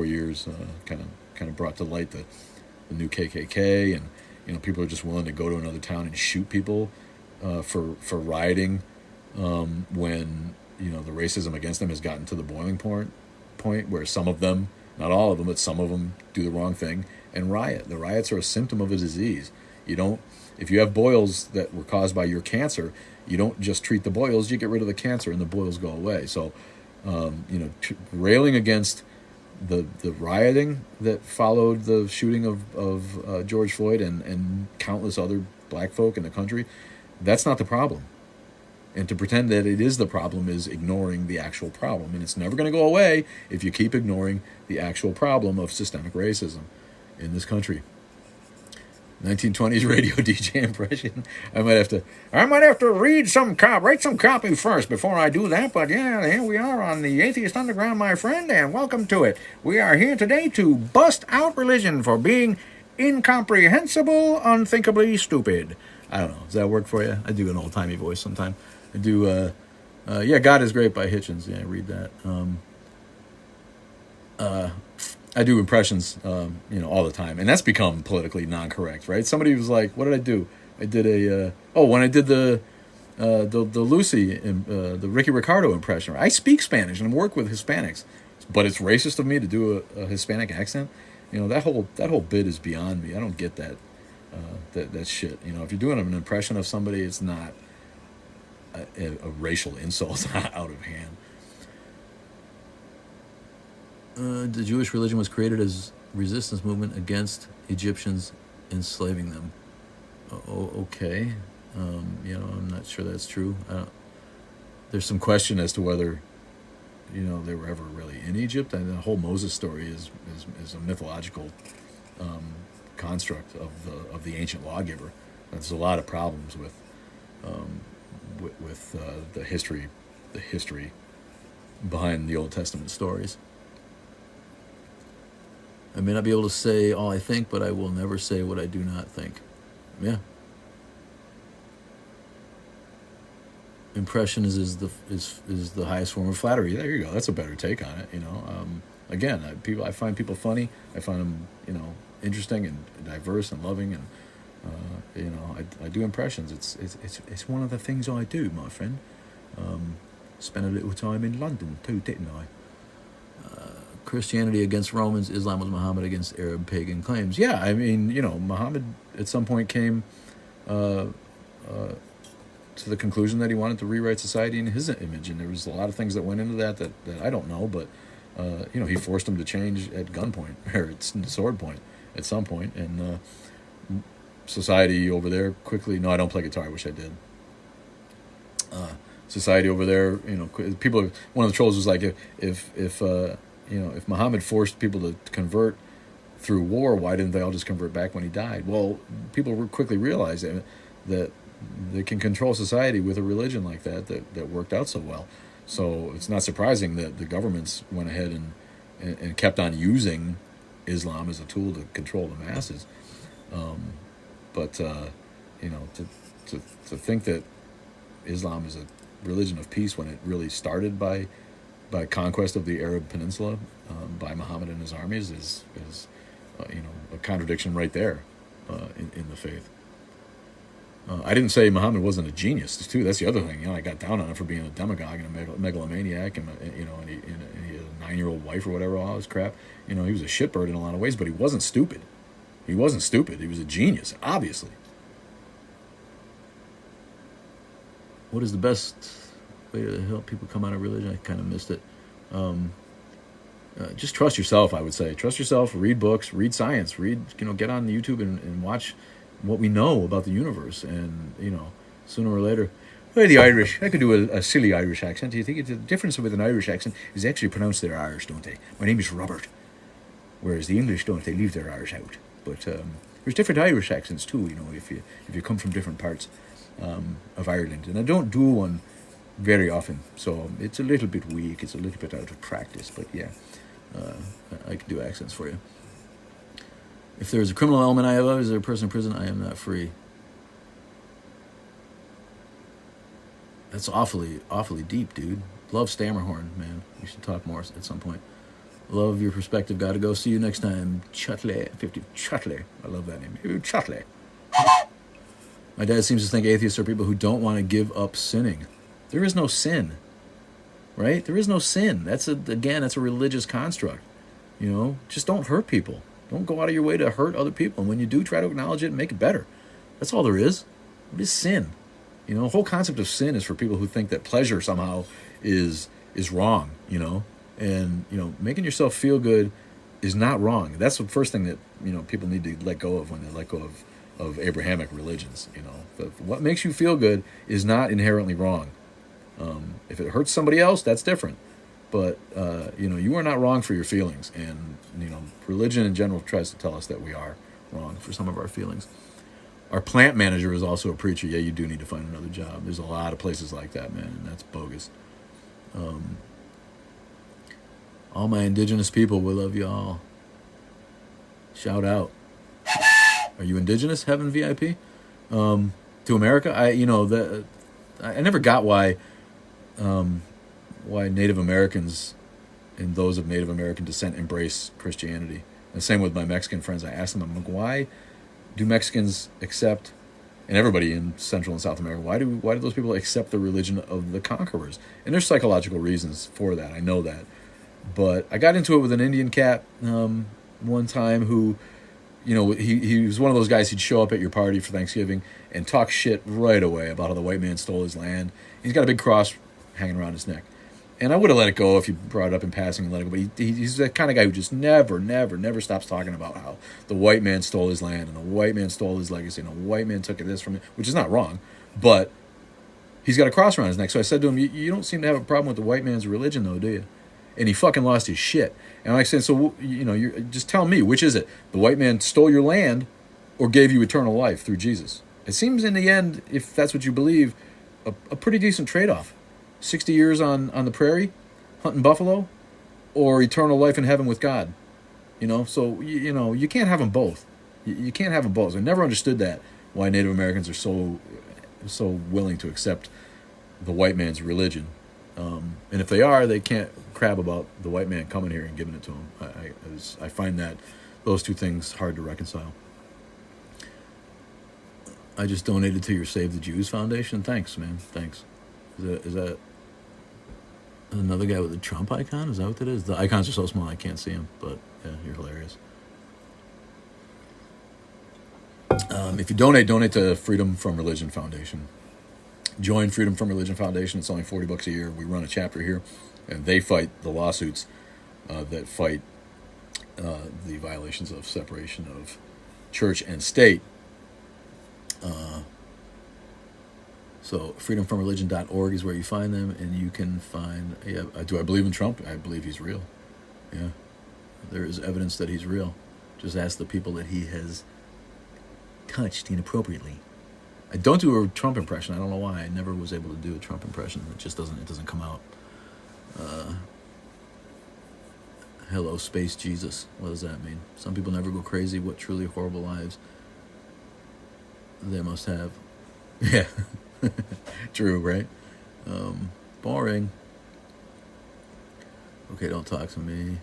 [SPEAKER 1] years. Kind of brought to light the new KKK, and people are just willing to go to another town and shoot people for rioting when the racism against them has gotten to the boiling point where some of them, not all of them, but some of them do the wrong thing and riot. The riots are a symptom of a disease. You don't, if you have boils that were caused by your cancer, you don't just treat the boils, you get rid of the cancer and the boils go away. So, railing against the rioting that followed the shooting of George Floyd and countless other black folk in the country, that's not the problem. And to pretend that it is the problem is ignoring the actual problem. And it's never going to go away if you keep ignoring the actual problem of systemic racism in this country. 1920s radio DJ impression. I might have to write some copy first before I do that. But yeah, here we are on the Atheist Underground, my friend, and welcome to it. We are here today to bust out religion for being incomprehensible, unthinkably stupid. I don't know. Does that work for you? I do an old-timey voice sometimes. I do, God is Great by Hitchens. Yeah, I read that. I do impressions, all the time. And that's become politically non-correct, right? Somebody was like, what did I do? I did when I did the Lucy, the Ricky Ricardo impression. I speak Spanish and work with Hispanics. But it's racist of me to do a Hispanic accent. That whole bit is beyond me. I don't get that, that shit. If you're doing an impression of somebody, it's not a racial insult out of hand. The Jewish religion was created as resistance movement against Egyptians enslaving them. Okay. I'm not sure that's true. There's some question as to whether, they were ever really in Egypt. And the whole Moses story is a mythological construct of the ancient lawgiver. There's a lot of problems with the history behind the Old Testament stories. I may not be able to say all I think, but I will never say what I do not think. Yeah. Impression is the highest form of flattery. There you go. That's a better take on it. Again, I find people funny. I find them, interesting and diverse and loving, and I do impressions. It's one of the things I do, my friend. Spent a little time in London too, didn't I? Christianity against Romans, Islam was Muhammad against Arab pagan claims. Yeah, I mean, Muhammad at some point came to the conclusion that he wanted to rewrite society in his image, and there was a lot of things that went into that I don't know, but he forced him to change at gunpoint or at sword point at some point, and society over there quickly. No, I don't play guitar. I wish I did. Society over there, people. One of the trolls was like, if Muhammad forced people to convert through war, why didn't they all just convert back when he died? Well, people quickly realized that they can control society with a religion like that worked out so well. So it's not surprising that the governments went ahead and kept on using Islam as a tool to control the masses. But to think that Islam is a religion of peace when it really started by conquest of the Arab Peninsula by Muhammad and his armies is a contradiction right there in the faith. I didn't say Muhammad wasn't a genius too. That's the other thing. I got down on him for being a demagogue and a megalomaniac, and he had a 9-year-old wife or whatever, all this crap. He was a shitbird in a lot of ways, but he wasn't stupid. He was a genius, obviously. What is the best way to help people come out of religion? I kind of missed it. Just trust yourself, I would say. Trust yourself, read books, read science, get on YouTube and watch what we know about the universe. And, sooner or later, the Irish, I could do a silly Irish accent. Do you think the difference with an Irish accent is they actually pronounce their Irish, don't they? My name is Robert. Whereas the English don't, they leave their Irish out. But there's different Irish accents too, if you come from different parts of Ireland. And I don't do one very often, so it's a little bit weak, it's a little bit out of practice, but yeah, I can do accents for you. If there's a criminal element I love, is there a person in prison? I am not free. That's awfully deep, dude. Love Stammerhorn, man. We should talk more at some point. Love your perspective. Gotta go. See you next time. Chutley. 50 Chutley. I love that name. Chutley. My dad seems to think atheists are people who don't want to give up sinning. There is no sin, right? There is no sin. That's a religious construct. Just don't hurt people. Don't go out of your way to hurt other people. And when you do, try to acknowledge it and make it better. That's all there is. What is sin? The whole concept of sin is for people who think that pleasure somehow is wrong. And making yourself feel good is not wrong. That's the first thing that people need to let go of when they let go of Abrahamic religions. What makes you feel good is not inherently wrong. If it hurts somebody else, that's different. But you are not wrong for your feelings, and religion in general tries to tell us that we are wrong for some of our feelings. Our plant manager is also a preacher. Yeah, you do need to find another job. There's a lot of places like that, man, and that's bogus. All my indigenous people, we love you all. Shout out. Are you indigenous? Heaven VIP? To America? I never got why Native Americans and those of Native American descent embrace Christianity. And the same with my Mexican friends. I asked them, I'm like, why do Mexicans accept, and everybody in Central and South America, why do those people accept the religion of the conquerors? And there's psychological reasons for that. I know that. But I got into it with an Indian cat one time who, he was one of those guys, he'd show up at your party for Thanksgiving and talk shit right away about how the white man stole his land. He's got a big cross hanging around his neck. And I would have let it go if you brought it up in passing and let it go. But he's the kind of guy who just never stops talking about how the white man stole his land and the white man stole his legacy and the white man took this from him, which is not wrong. But he's got a cross around his neck. So I said to him, you don't seem to have a problem with the white man's religion, though, do you? And he fucking lost his shit. And I said, so, you're, just tell me, which is it? The white man stole your land or gave you eternal life through Jesus? It seems in the end, if that's what you believe, a pretty decent trade-off. 60 years on the prairie, hunting buffalo, or eternal life in heaven with God. So, you can't have them both. You can't have them both. I never understood that, why Native Americans are so willing to accept the white man's religion. And if they are, they can't crab about the white man coming here and giving it to them. I find that those two things hard to reconcile. I just donated to your Save the Jews Foundation. Thanks, man. Thanks. Is that another guy with a Trump icon? Is that what that is? The icons are so small I can't see him, but yeah, you're hilarious. If you donate to Freedom from Religion Foundation. Join Freedom from Religion Foundation. It's only $40 a year. We run a chapter here, and they fight the lawsuits that fight the violations of separation of church and state. So freedomfromreligion.org is where you find them, and you can find, do I believe in Trump? I believe he's real. Yeah. There is evidence that he's real. Just ask the people that he has touched inappropriately. I don't do a Trump impression. I don't know why. I never was able to do a Trump impression. It doesn't come out. Hello, Space Jesus. What does that mean? Some people never go crazy. What truly horrible lives they must have. Yeah. True, right? Boring. Okay, don't talk to me.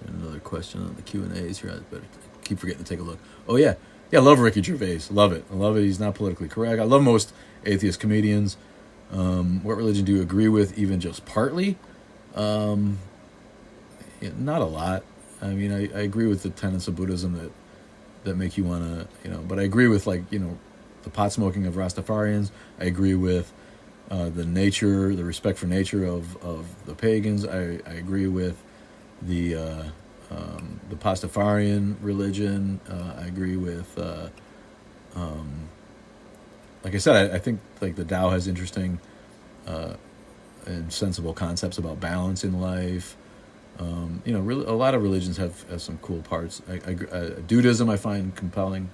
[SPEAKER 1] Another question on the Q&As here. I better keep forgetting to take a look. Oh, yeah. Yeah, I love Ricky Gervais. Love it. I love it. He's not politically correct. I love most atheist comedians. What religion do you agree with, even just partly? Not a lot. I mean, I agree with the tenets of Buddhism that make you want to, but I agree with, the pot smoking of Rastafarians. I agree with the respect for nature of the pagans. I agree with the Pastafarian religion. I agree with, like I said, I think the Tao has interesting and sensible concepts about balance in life. Really, a lot of religions have some cool parts. Dudism I find compelling.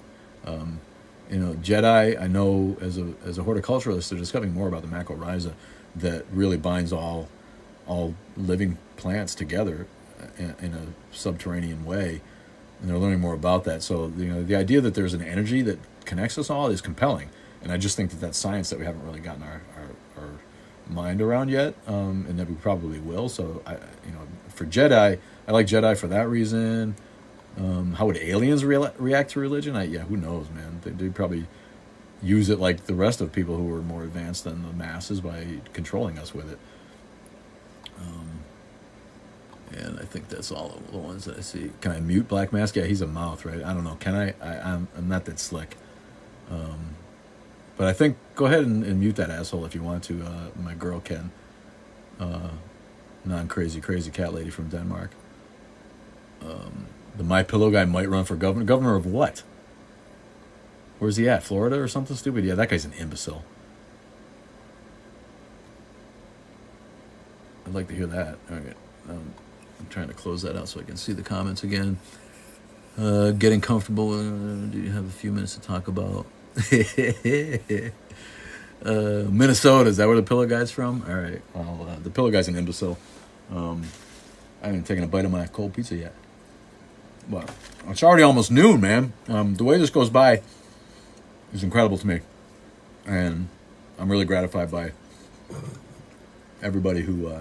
[SPEAKER 1] Jedi, I know as a horticulturalist, they're discovering more about the mycorrhiza that really binds all living plants together in a subterranean way, and they're learning more about that. So the idea that there's an energy that connects us all is compelling, and I just think that that's science that we haven't really gotten our mind around yet, and that we probably will. So for Jedi, I like Jedi for that reason. How would aliens react to religion? Who knows, man? They probably use it like the rest of people who are more advanced than the masses by controlling us with it. And I think that's all the ones that I see. Can I mute Black Mask? Yeah, he's a mouth, right? I don't know. Can I? I'm not that slick. But I think go ahead and mute that asshole if you want to. My girl can. Non-crazy cat lady from Denmark. The My Pillow guy might run for governor. Governor of what? Where's he at? Florida or something stupid? Yeah, that guy's an imbecile. I'd like to hear that. All right. I'm trying to close that out so I can see the comments again. Getting comfortable. Do you have a few minutes to talk about? Minnesota, is that where the Pillow Guy's from? All right. Well, the Pillow Guy's an imbecile. I haven't taken a bite of my cold pizza yet. Well, it's already almost noon, man. The way this goes by is incredible to me. And I'm really gratified by everybody who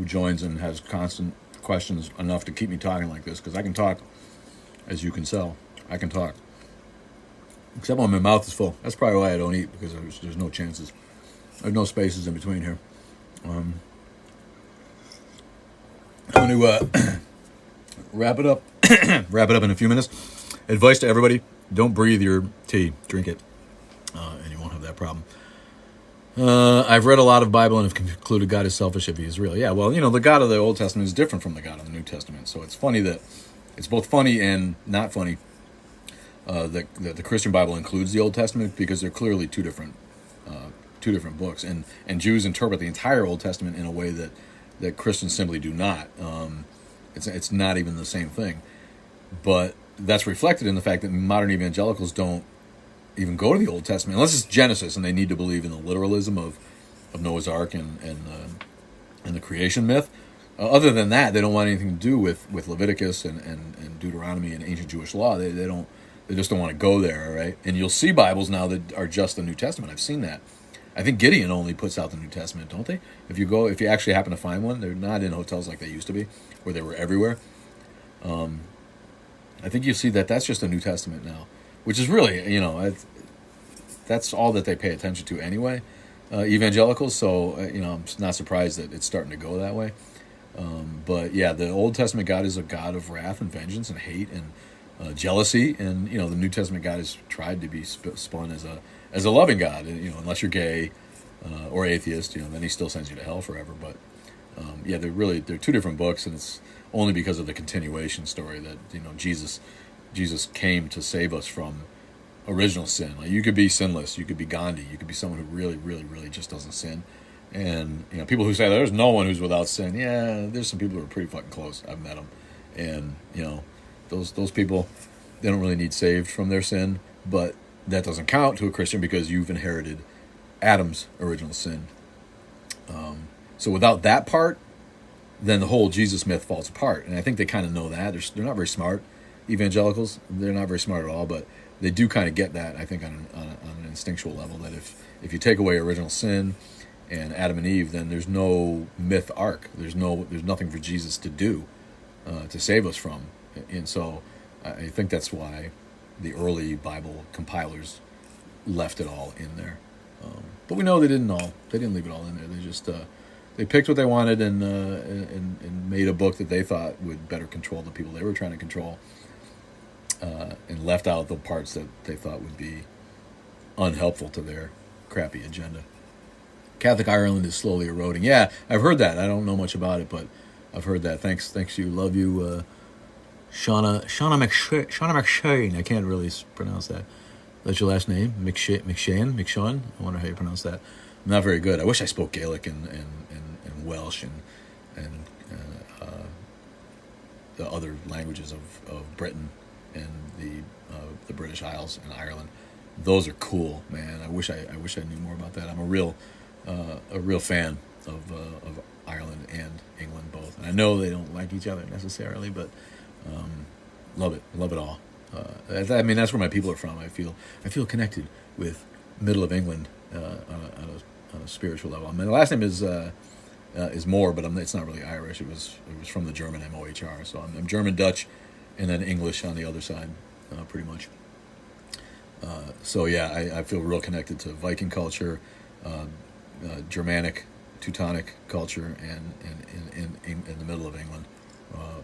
[SPEAKER 1] joins and has constant questions enough to keep me talking like this, because I can talk, as you can tell. I can talk. Except when my mouth is full. That's probably why I don't eat, because there's no chances. There's no spaces in between here. I'm going to wrap it up. Wrap it up in a few minutes. Advice to everybody: don't breathe your tea. Drink it, and you won't have that problem. I've read a lot of Bible and have concluded God is selfish if he is real. Yeah, well, the God of the Old Testament is different from the God of the New Testament. So it's funny that it's both funny and not funny that the Christian Bible includes the Old Testament, because they're clearly two different books, and Jews interpret the entire Old Testament in a way that Christians simply do not. It's not even the same thing, but that's reflected in the fact that modern evangelicals don't even go to the Old Testament unless it's Genesis, and they need to believe in the literalism of Noah's Ark and the creation myth. Other than that, they don't want anything to do with Leviticus and Deuteronomy and ancient Jewish law. They just don't want to go there, right? And you'll see Bibles now that are just the New Testament. I've seen that. I think Gideon only puts out the New Testament, don't they? If you actually happen to find one, they're not in hotels like they used to be, where they were everywhere. I think you see that's just a New Testament now, which is really, that's all that they pay attention to anyway, evangelicals. So, I'm not surprised that it's starting to go that way. But yeah, the Old Testament God is a God of wrath and vengeance and hate and jealousy, and the New Testament God is tried to be spun as a loving God. Unless you're gay or atheist, then he still sends you to hell forever. But yeah, they're two different books, and it's only because of the continuation story that Jesus came to save us from original sin. Like, you could be sinless, you could be Gandhi, you could be someone who really, really, really just doesn't sin. And people who say there's no one who's without sin. Yeah, there's some people who are pretty fucking close. I've met them, and those people, they don't really need saved from their sin, but that doesn't count to a Christian because you've inherited Adam's original sin. So without that part, then the whole Jesus myth falls apart. And I think they kind of know that. They're not very smart, evangelicals. They're not very smart at all, but they do kind of get that, I think, on an instinctual level, that if you take away original sin and Adam and Eve, then there's no myth arc. There's nothing for Jesus to do to save us from. And so I think that's why the early Bible compilers left it all in there. But we know they didn't leave it all in there. They just they picked what they wanted and made a book that they thought would better control the people they were trying to control, and left out the parts that they thought would be unhelpful to their crappy agenda. Catholic Ireland is slowly eroding. Yeah, I've heard that. I don't know much about it, but I've heard that. Thanks you. Love you, Shauna McShane. I can't really pronounce that. That's your last name? McShane? I wonder how you pronounce that. I'm not very good. I wish I spoke Gaelic and Welsh and the other languages of Britain and the British Isles and Ireland. Those are cool, man. I wish I knew more about that. I'm a real fan of Ireland and England both. And I know they don't like each other necessarily, but love it all. I mean, that's where my people are from. I feel connected with middle of England on a spiritual level. I mean, the last name is Moore, but it's not really Irish. It was from the German MOHR. So I'm German, Dutch, and then English on the other side, pretty much. So yeah, I feel real connected to Viking culture, Germanic, Teutonic culture, and in the middle of England.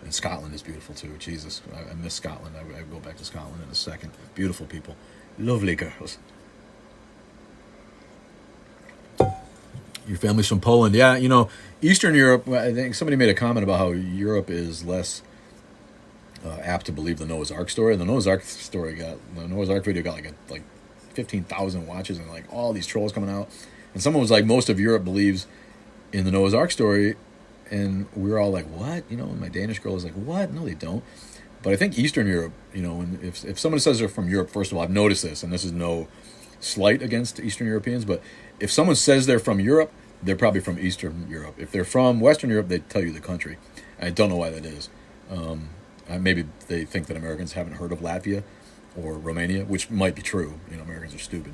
[SPEAKER 1] And Scotland is beautiful too. Jesus, I miss Scotland. I go back to Scotland in a second. Beautiful people, lovely girls. Your family's from Poland. Yeah, Eastern Europe. I think somebody made a comment about how Europe is less apt to believe the Noah's Ark story. The Noah's Ark video got like 15,000 watches and like all these trolls coming out. And someone was like, most of Europe believes in the Noah's Ark story, and we were all like, what? My Danish girl was like, what? No, they don't. But I think Eastern Europe, and if someone says they're from Europe, first of all, I've noticed this, and this is no slight against Eastern Europeans, but if someone says they're from Europe, they're probably from Eastern Europe. If they're from Western Europe, they tell you the country. I don't know why that is. Maybe they think that Americans haven't heard of Latvia or Romania, which might be true. Americans are stupid.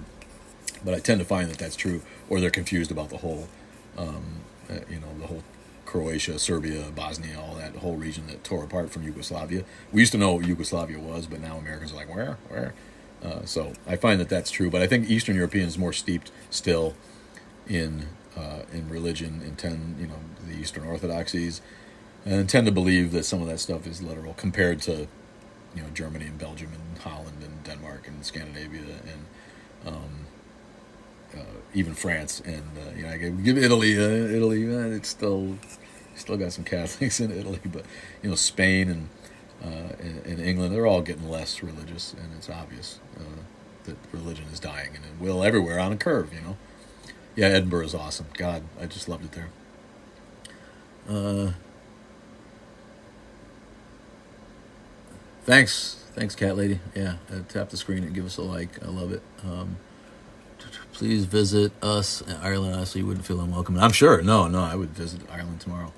[SPEAKER 1] But I tend to find that that's true, or they're confused about the whole, the whole Croatia, Serbia, Bosnia, all that whole region that tore apart from Yugoslavia. We used to know what Yugoslavia was, but now Americans are like, where? So I find that that's true. But I think Eastern Europeans more steeped still in religion and the Eastern Orthodoxies, and tend to believe that some of that stuff is literal compared to Germany and Belgium and Holland and Denmark and Scandinavia and even France and I give Italy. It's still got some Catholics in Italy, but Spain and England, they're all getting less religious, and it's obvious that religion is dying, and it will everywhere on a curve. Yeah, Edinburgh is awesome. God, I just loved it there. Thanks, Cat Lady. Yeah, tap the screen and give us a like. I love it. Please visit us in Ireland, so you wouldn't feel unwelcome. I'm sure. No, I would visit Ireland tomorrow.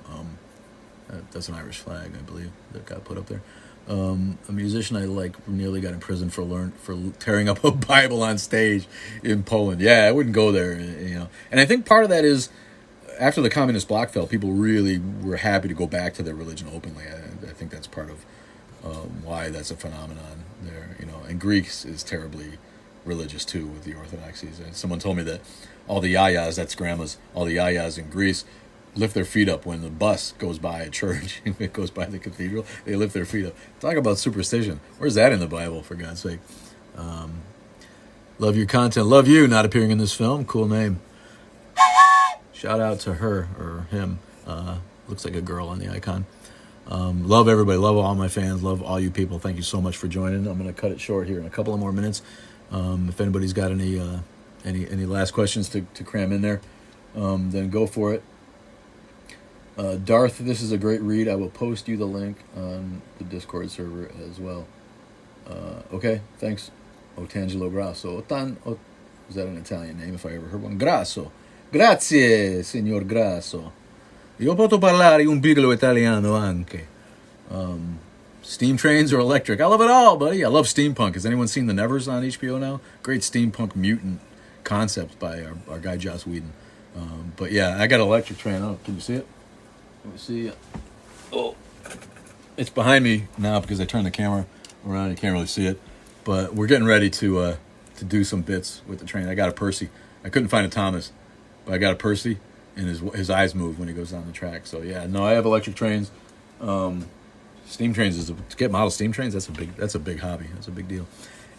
[SPEAKER 1] That's an Irish flag, I believe, that got put up there. A musician I like nearly got in prison for tearing up a Bible on stage in Poland. Yeah, I wouldn't go there, And I think part of that is after the communist bloc fell, people really were happy to go back to their religion openly. I think that's part of why that's a phenomenon there. And Greece is terribly religious too with the Orthodoxies. And someone told me that all the yayas, that's grandmas, all the yayas in Greece lift their feet up when the bus goes by a church. If it goes by the cathedral, they lift their feet up. Talk about superstition. Where's that in the Bible, for God's sake? Love your content. Love you not appearing in this film. Cool name. Shout out to her or him. Looks like a girl on the icon. Love everybody. Love all my fans. Love all you people. Thank you so much for joining. I'm going to cut it short here in a couple of more minutes. If anybody's got any last questions to cram in there, then go for it. Darth, this is a great read. I will post you the link on the Discord server as well. Okay, thanks. Otangelo Grasso. Is that an Italian name if I ever heard one? Grasso. Grazie, signor Grasso. Io posso parlare un piccolo italiano anche. Steam trains or electric? I love it all, buddy. I love steampunk. Has anyone seen The Nevers on HBO now? Great steampunk mutant concept by our guy Joss Whedon. But yeah, I got an electric train. Oh, can you see it? Let me see it. Oh, it's behind me now because I turned the camera around. You can't really see it, but we're getting ready to do some bits with the train. I got a Percy. I couldn't find a Thomas, but I got a Percy, and his eyes move when he goes down the track. So yeah, no, I have electric trains. Steam trains to get model steam trains. That's a big hobby. That's a big deal.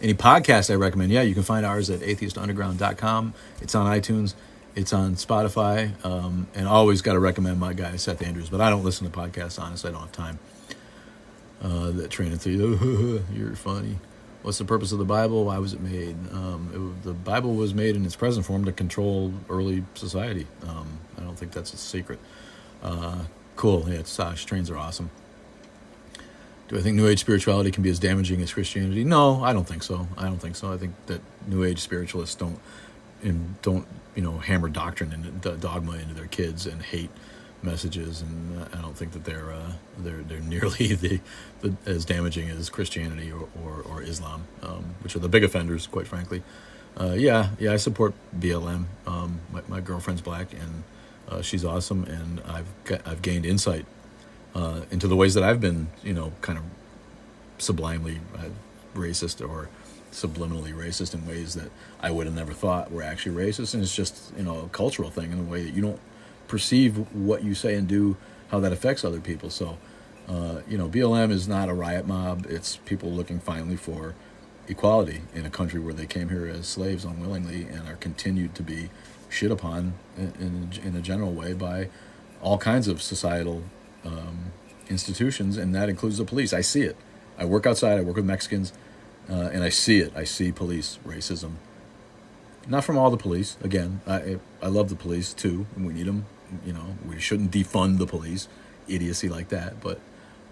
[SPEAKER 1] Any podcasts I recommend? Yeah, you can find ours at atheistunderground.com. It's on iTunes. It's on Spotify, and always got to recommend my guy, Seth Andrews. But I don't listen to podcasts, honestly. I don't have time. That train of thought, you're funny. What's the purpose of the Bible? Why was it made? The Bible was made in its present form to control early society. I don't think that's a secret. Cool. Yeah, trains are awesome. Do I think New Age spirituality can be as damaging as Christianity? No, I don't think so. I think that New Age spiritualists don't hammer doctrine and dogma into their kids and hate messages, and I don't think that they're nearly as damaging as Christianity or Islam, which are the big offenders, quite frankly. I support BLM. My girlfriend's black, and she's awesome, and I've gained insight into the ways that I've been, kind of sublimely racist or subliminally racist in ways that I would have never thought were actually racist, and it's just a cultural thing in the way that you don't perceive what you say and do, how that affects other people. So, BLM is not a riot mob. It's people looking finally for equality in a country where they came here as slaves unwillingly and are continued to be shit upon in a general way by all kinds of societal institutions, and that includes the police. I see it. I work outside. I work with Mexicans, and I see it. I see police racism. Not from all the police. Again, I love the police too, and we need them. We shouldn't defund the police, idiocy like that. But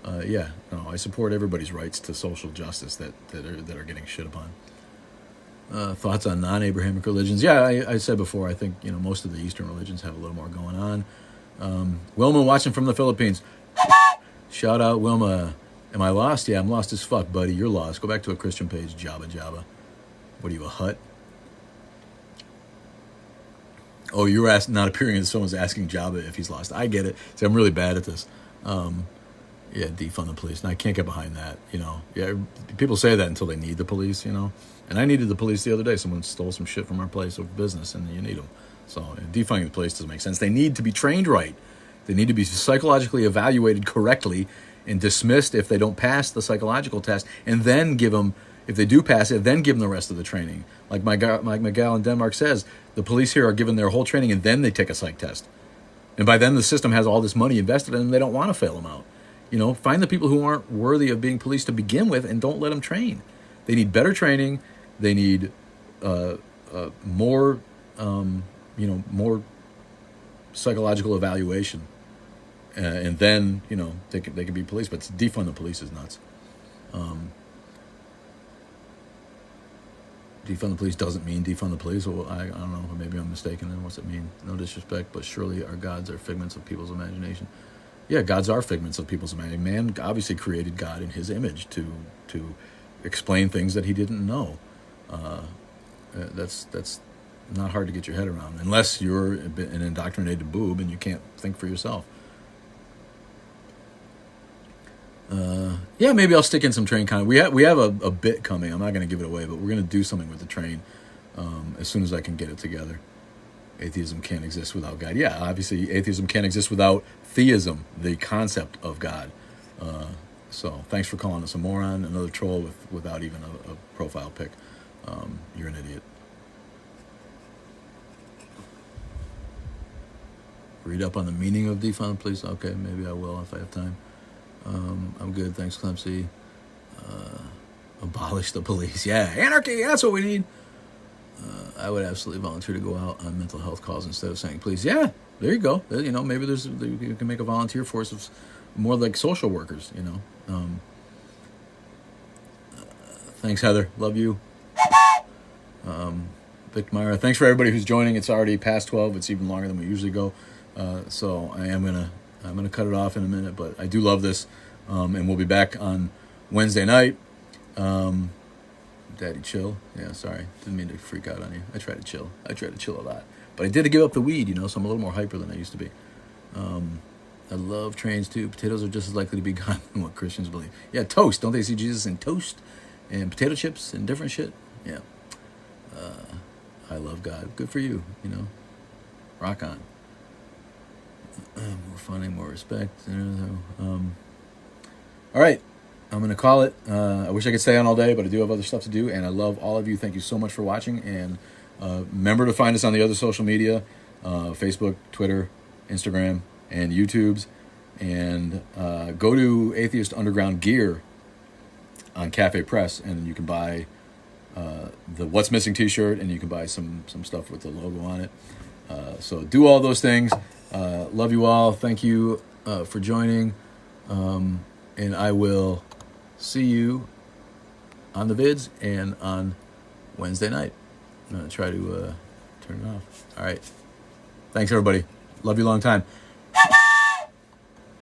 [SPEAKER 1] I support everybody's rights to social justice that are getting shit upon. Thoughts on non-Abrahamic religions? Yeah, I said before, I think most of the Eastern religions have a little more going on. Wilma watching from the Philippines. Shout out, Wilma. Am I lost? Yeah, I'm lost as fuck, buddy. You're lost. Go back to a Christian page. Jabba. What are you, a hut? Oh, you were not appearing as someone's asking Jabba if he's lost. I get it. See, I'm really bad at this. Defund the police. And I can't get behind that, Yeah, people say that until they need the police, And I needed the police the other day. Someone stole some shit from our place of business, and you need them. So defunding the police doesn't make sense. They need to be trained right. They need to be psychologically evaluated correctly and dismissed if they don't pass the psychological test, and then give them, if they do pass it, then give them the rest of the training. Like my gal in Denmark says, the police here are given their whole training and then they take a psych test. And by then the system has all this money invested in them, they don't want to fail them out. Find the people who aren't worthy of being police to begin with and don't let them train. They need better training. They need more psychological evaluation. And then, they could be police, but defund the police is nuts. Defund the police doesn't mean defund the police. Well, I don't know, maybe I'm mistaken then. What's it mean? No disrespect, but surely our gods are figments of people's imagination. Yeah, gods are figments of people's imagination. Man obviously created God in his image to explain things that he didn't know. That's not hard to get your head around, unless you're an indoctrinated boob and you can't think for yourself. Maybe I'll stick in some train content. We have a bit coming. I'm not going to give it away, but we're going to do something with the train as soon as I can get it together. Atheism can't exist without God. Yeah, obviously atheism can't exist without theism, the concept of God. So thanks for calling us a moron, another troll without even a profile pic. You're an idiot. Read up on the meaning of defund, please. Okay, maybe I will if I have time. I'm good, thanks, Clemcy. Abolish the police. Yeah, anarchy, that's what we need. I would absolutely volunteer to go out on mental health calls instead of saying please. Yeah, there you go. Maybe you can make a volunteer force of more like social workers, Thanks, Heather. Love you. Vic Myra. Thanks for everybody who's joining. It's already past 12. It's even longer than we usually go. So I'm gonna cut it off in a minute, but I do love this, and we'll be back on Wednesday night. Daddy, chill. Yeah, sorry, didn't mean to freak out on you. I try to chill a lot, but I did give up the weed, so I'm a little more hyper than I used to be. I love trains too. Potatoes are just as likely to be God than what Christians believe. Yeah, toast. Don't they see Jesus in toast and potato chips and different shit? Yeah. I love God. Good for you. Rock on. More funding, more respect. All right, I'm going to call it. I wish I could stay on all day, but I do have other stuff to do, and I love all of you. Thank you so much for watching, and remember to find us on the other social media, Facebook, Twitter, Instagram, and YouTube's, and go to Atheist Underground Gear on Cafe Press, and you can buy the What's Missing t-shirt, and you can buy some stuff with the logo on it. So do all those things. Love you all. Thank you for joining. And I will see you on the vids and on Wednesday night. I'm going to try to turn it off. All right. Thanks, everybody. Love you long time.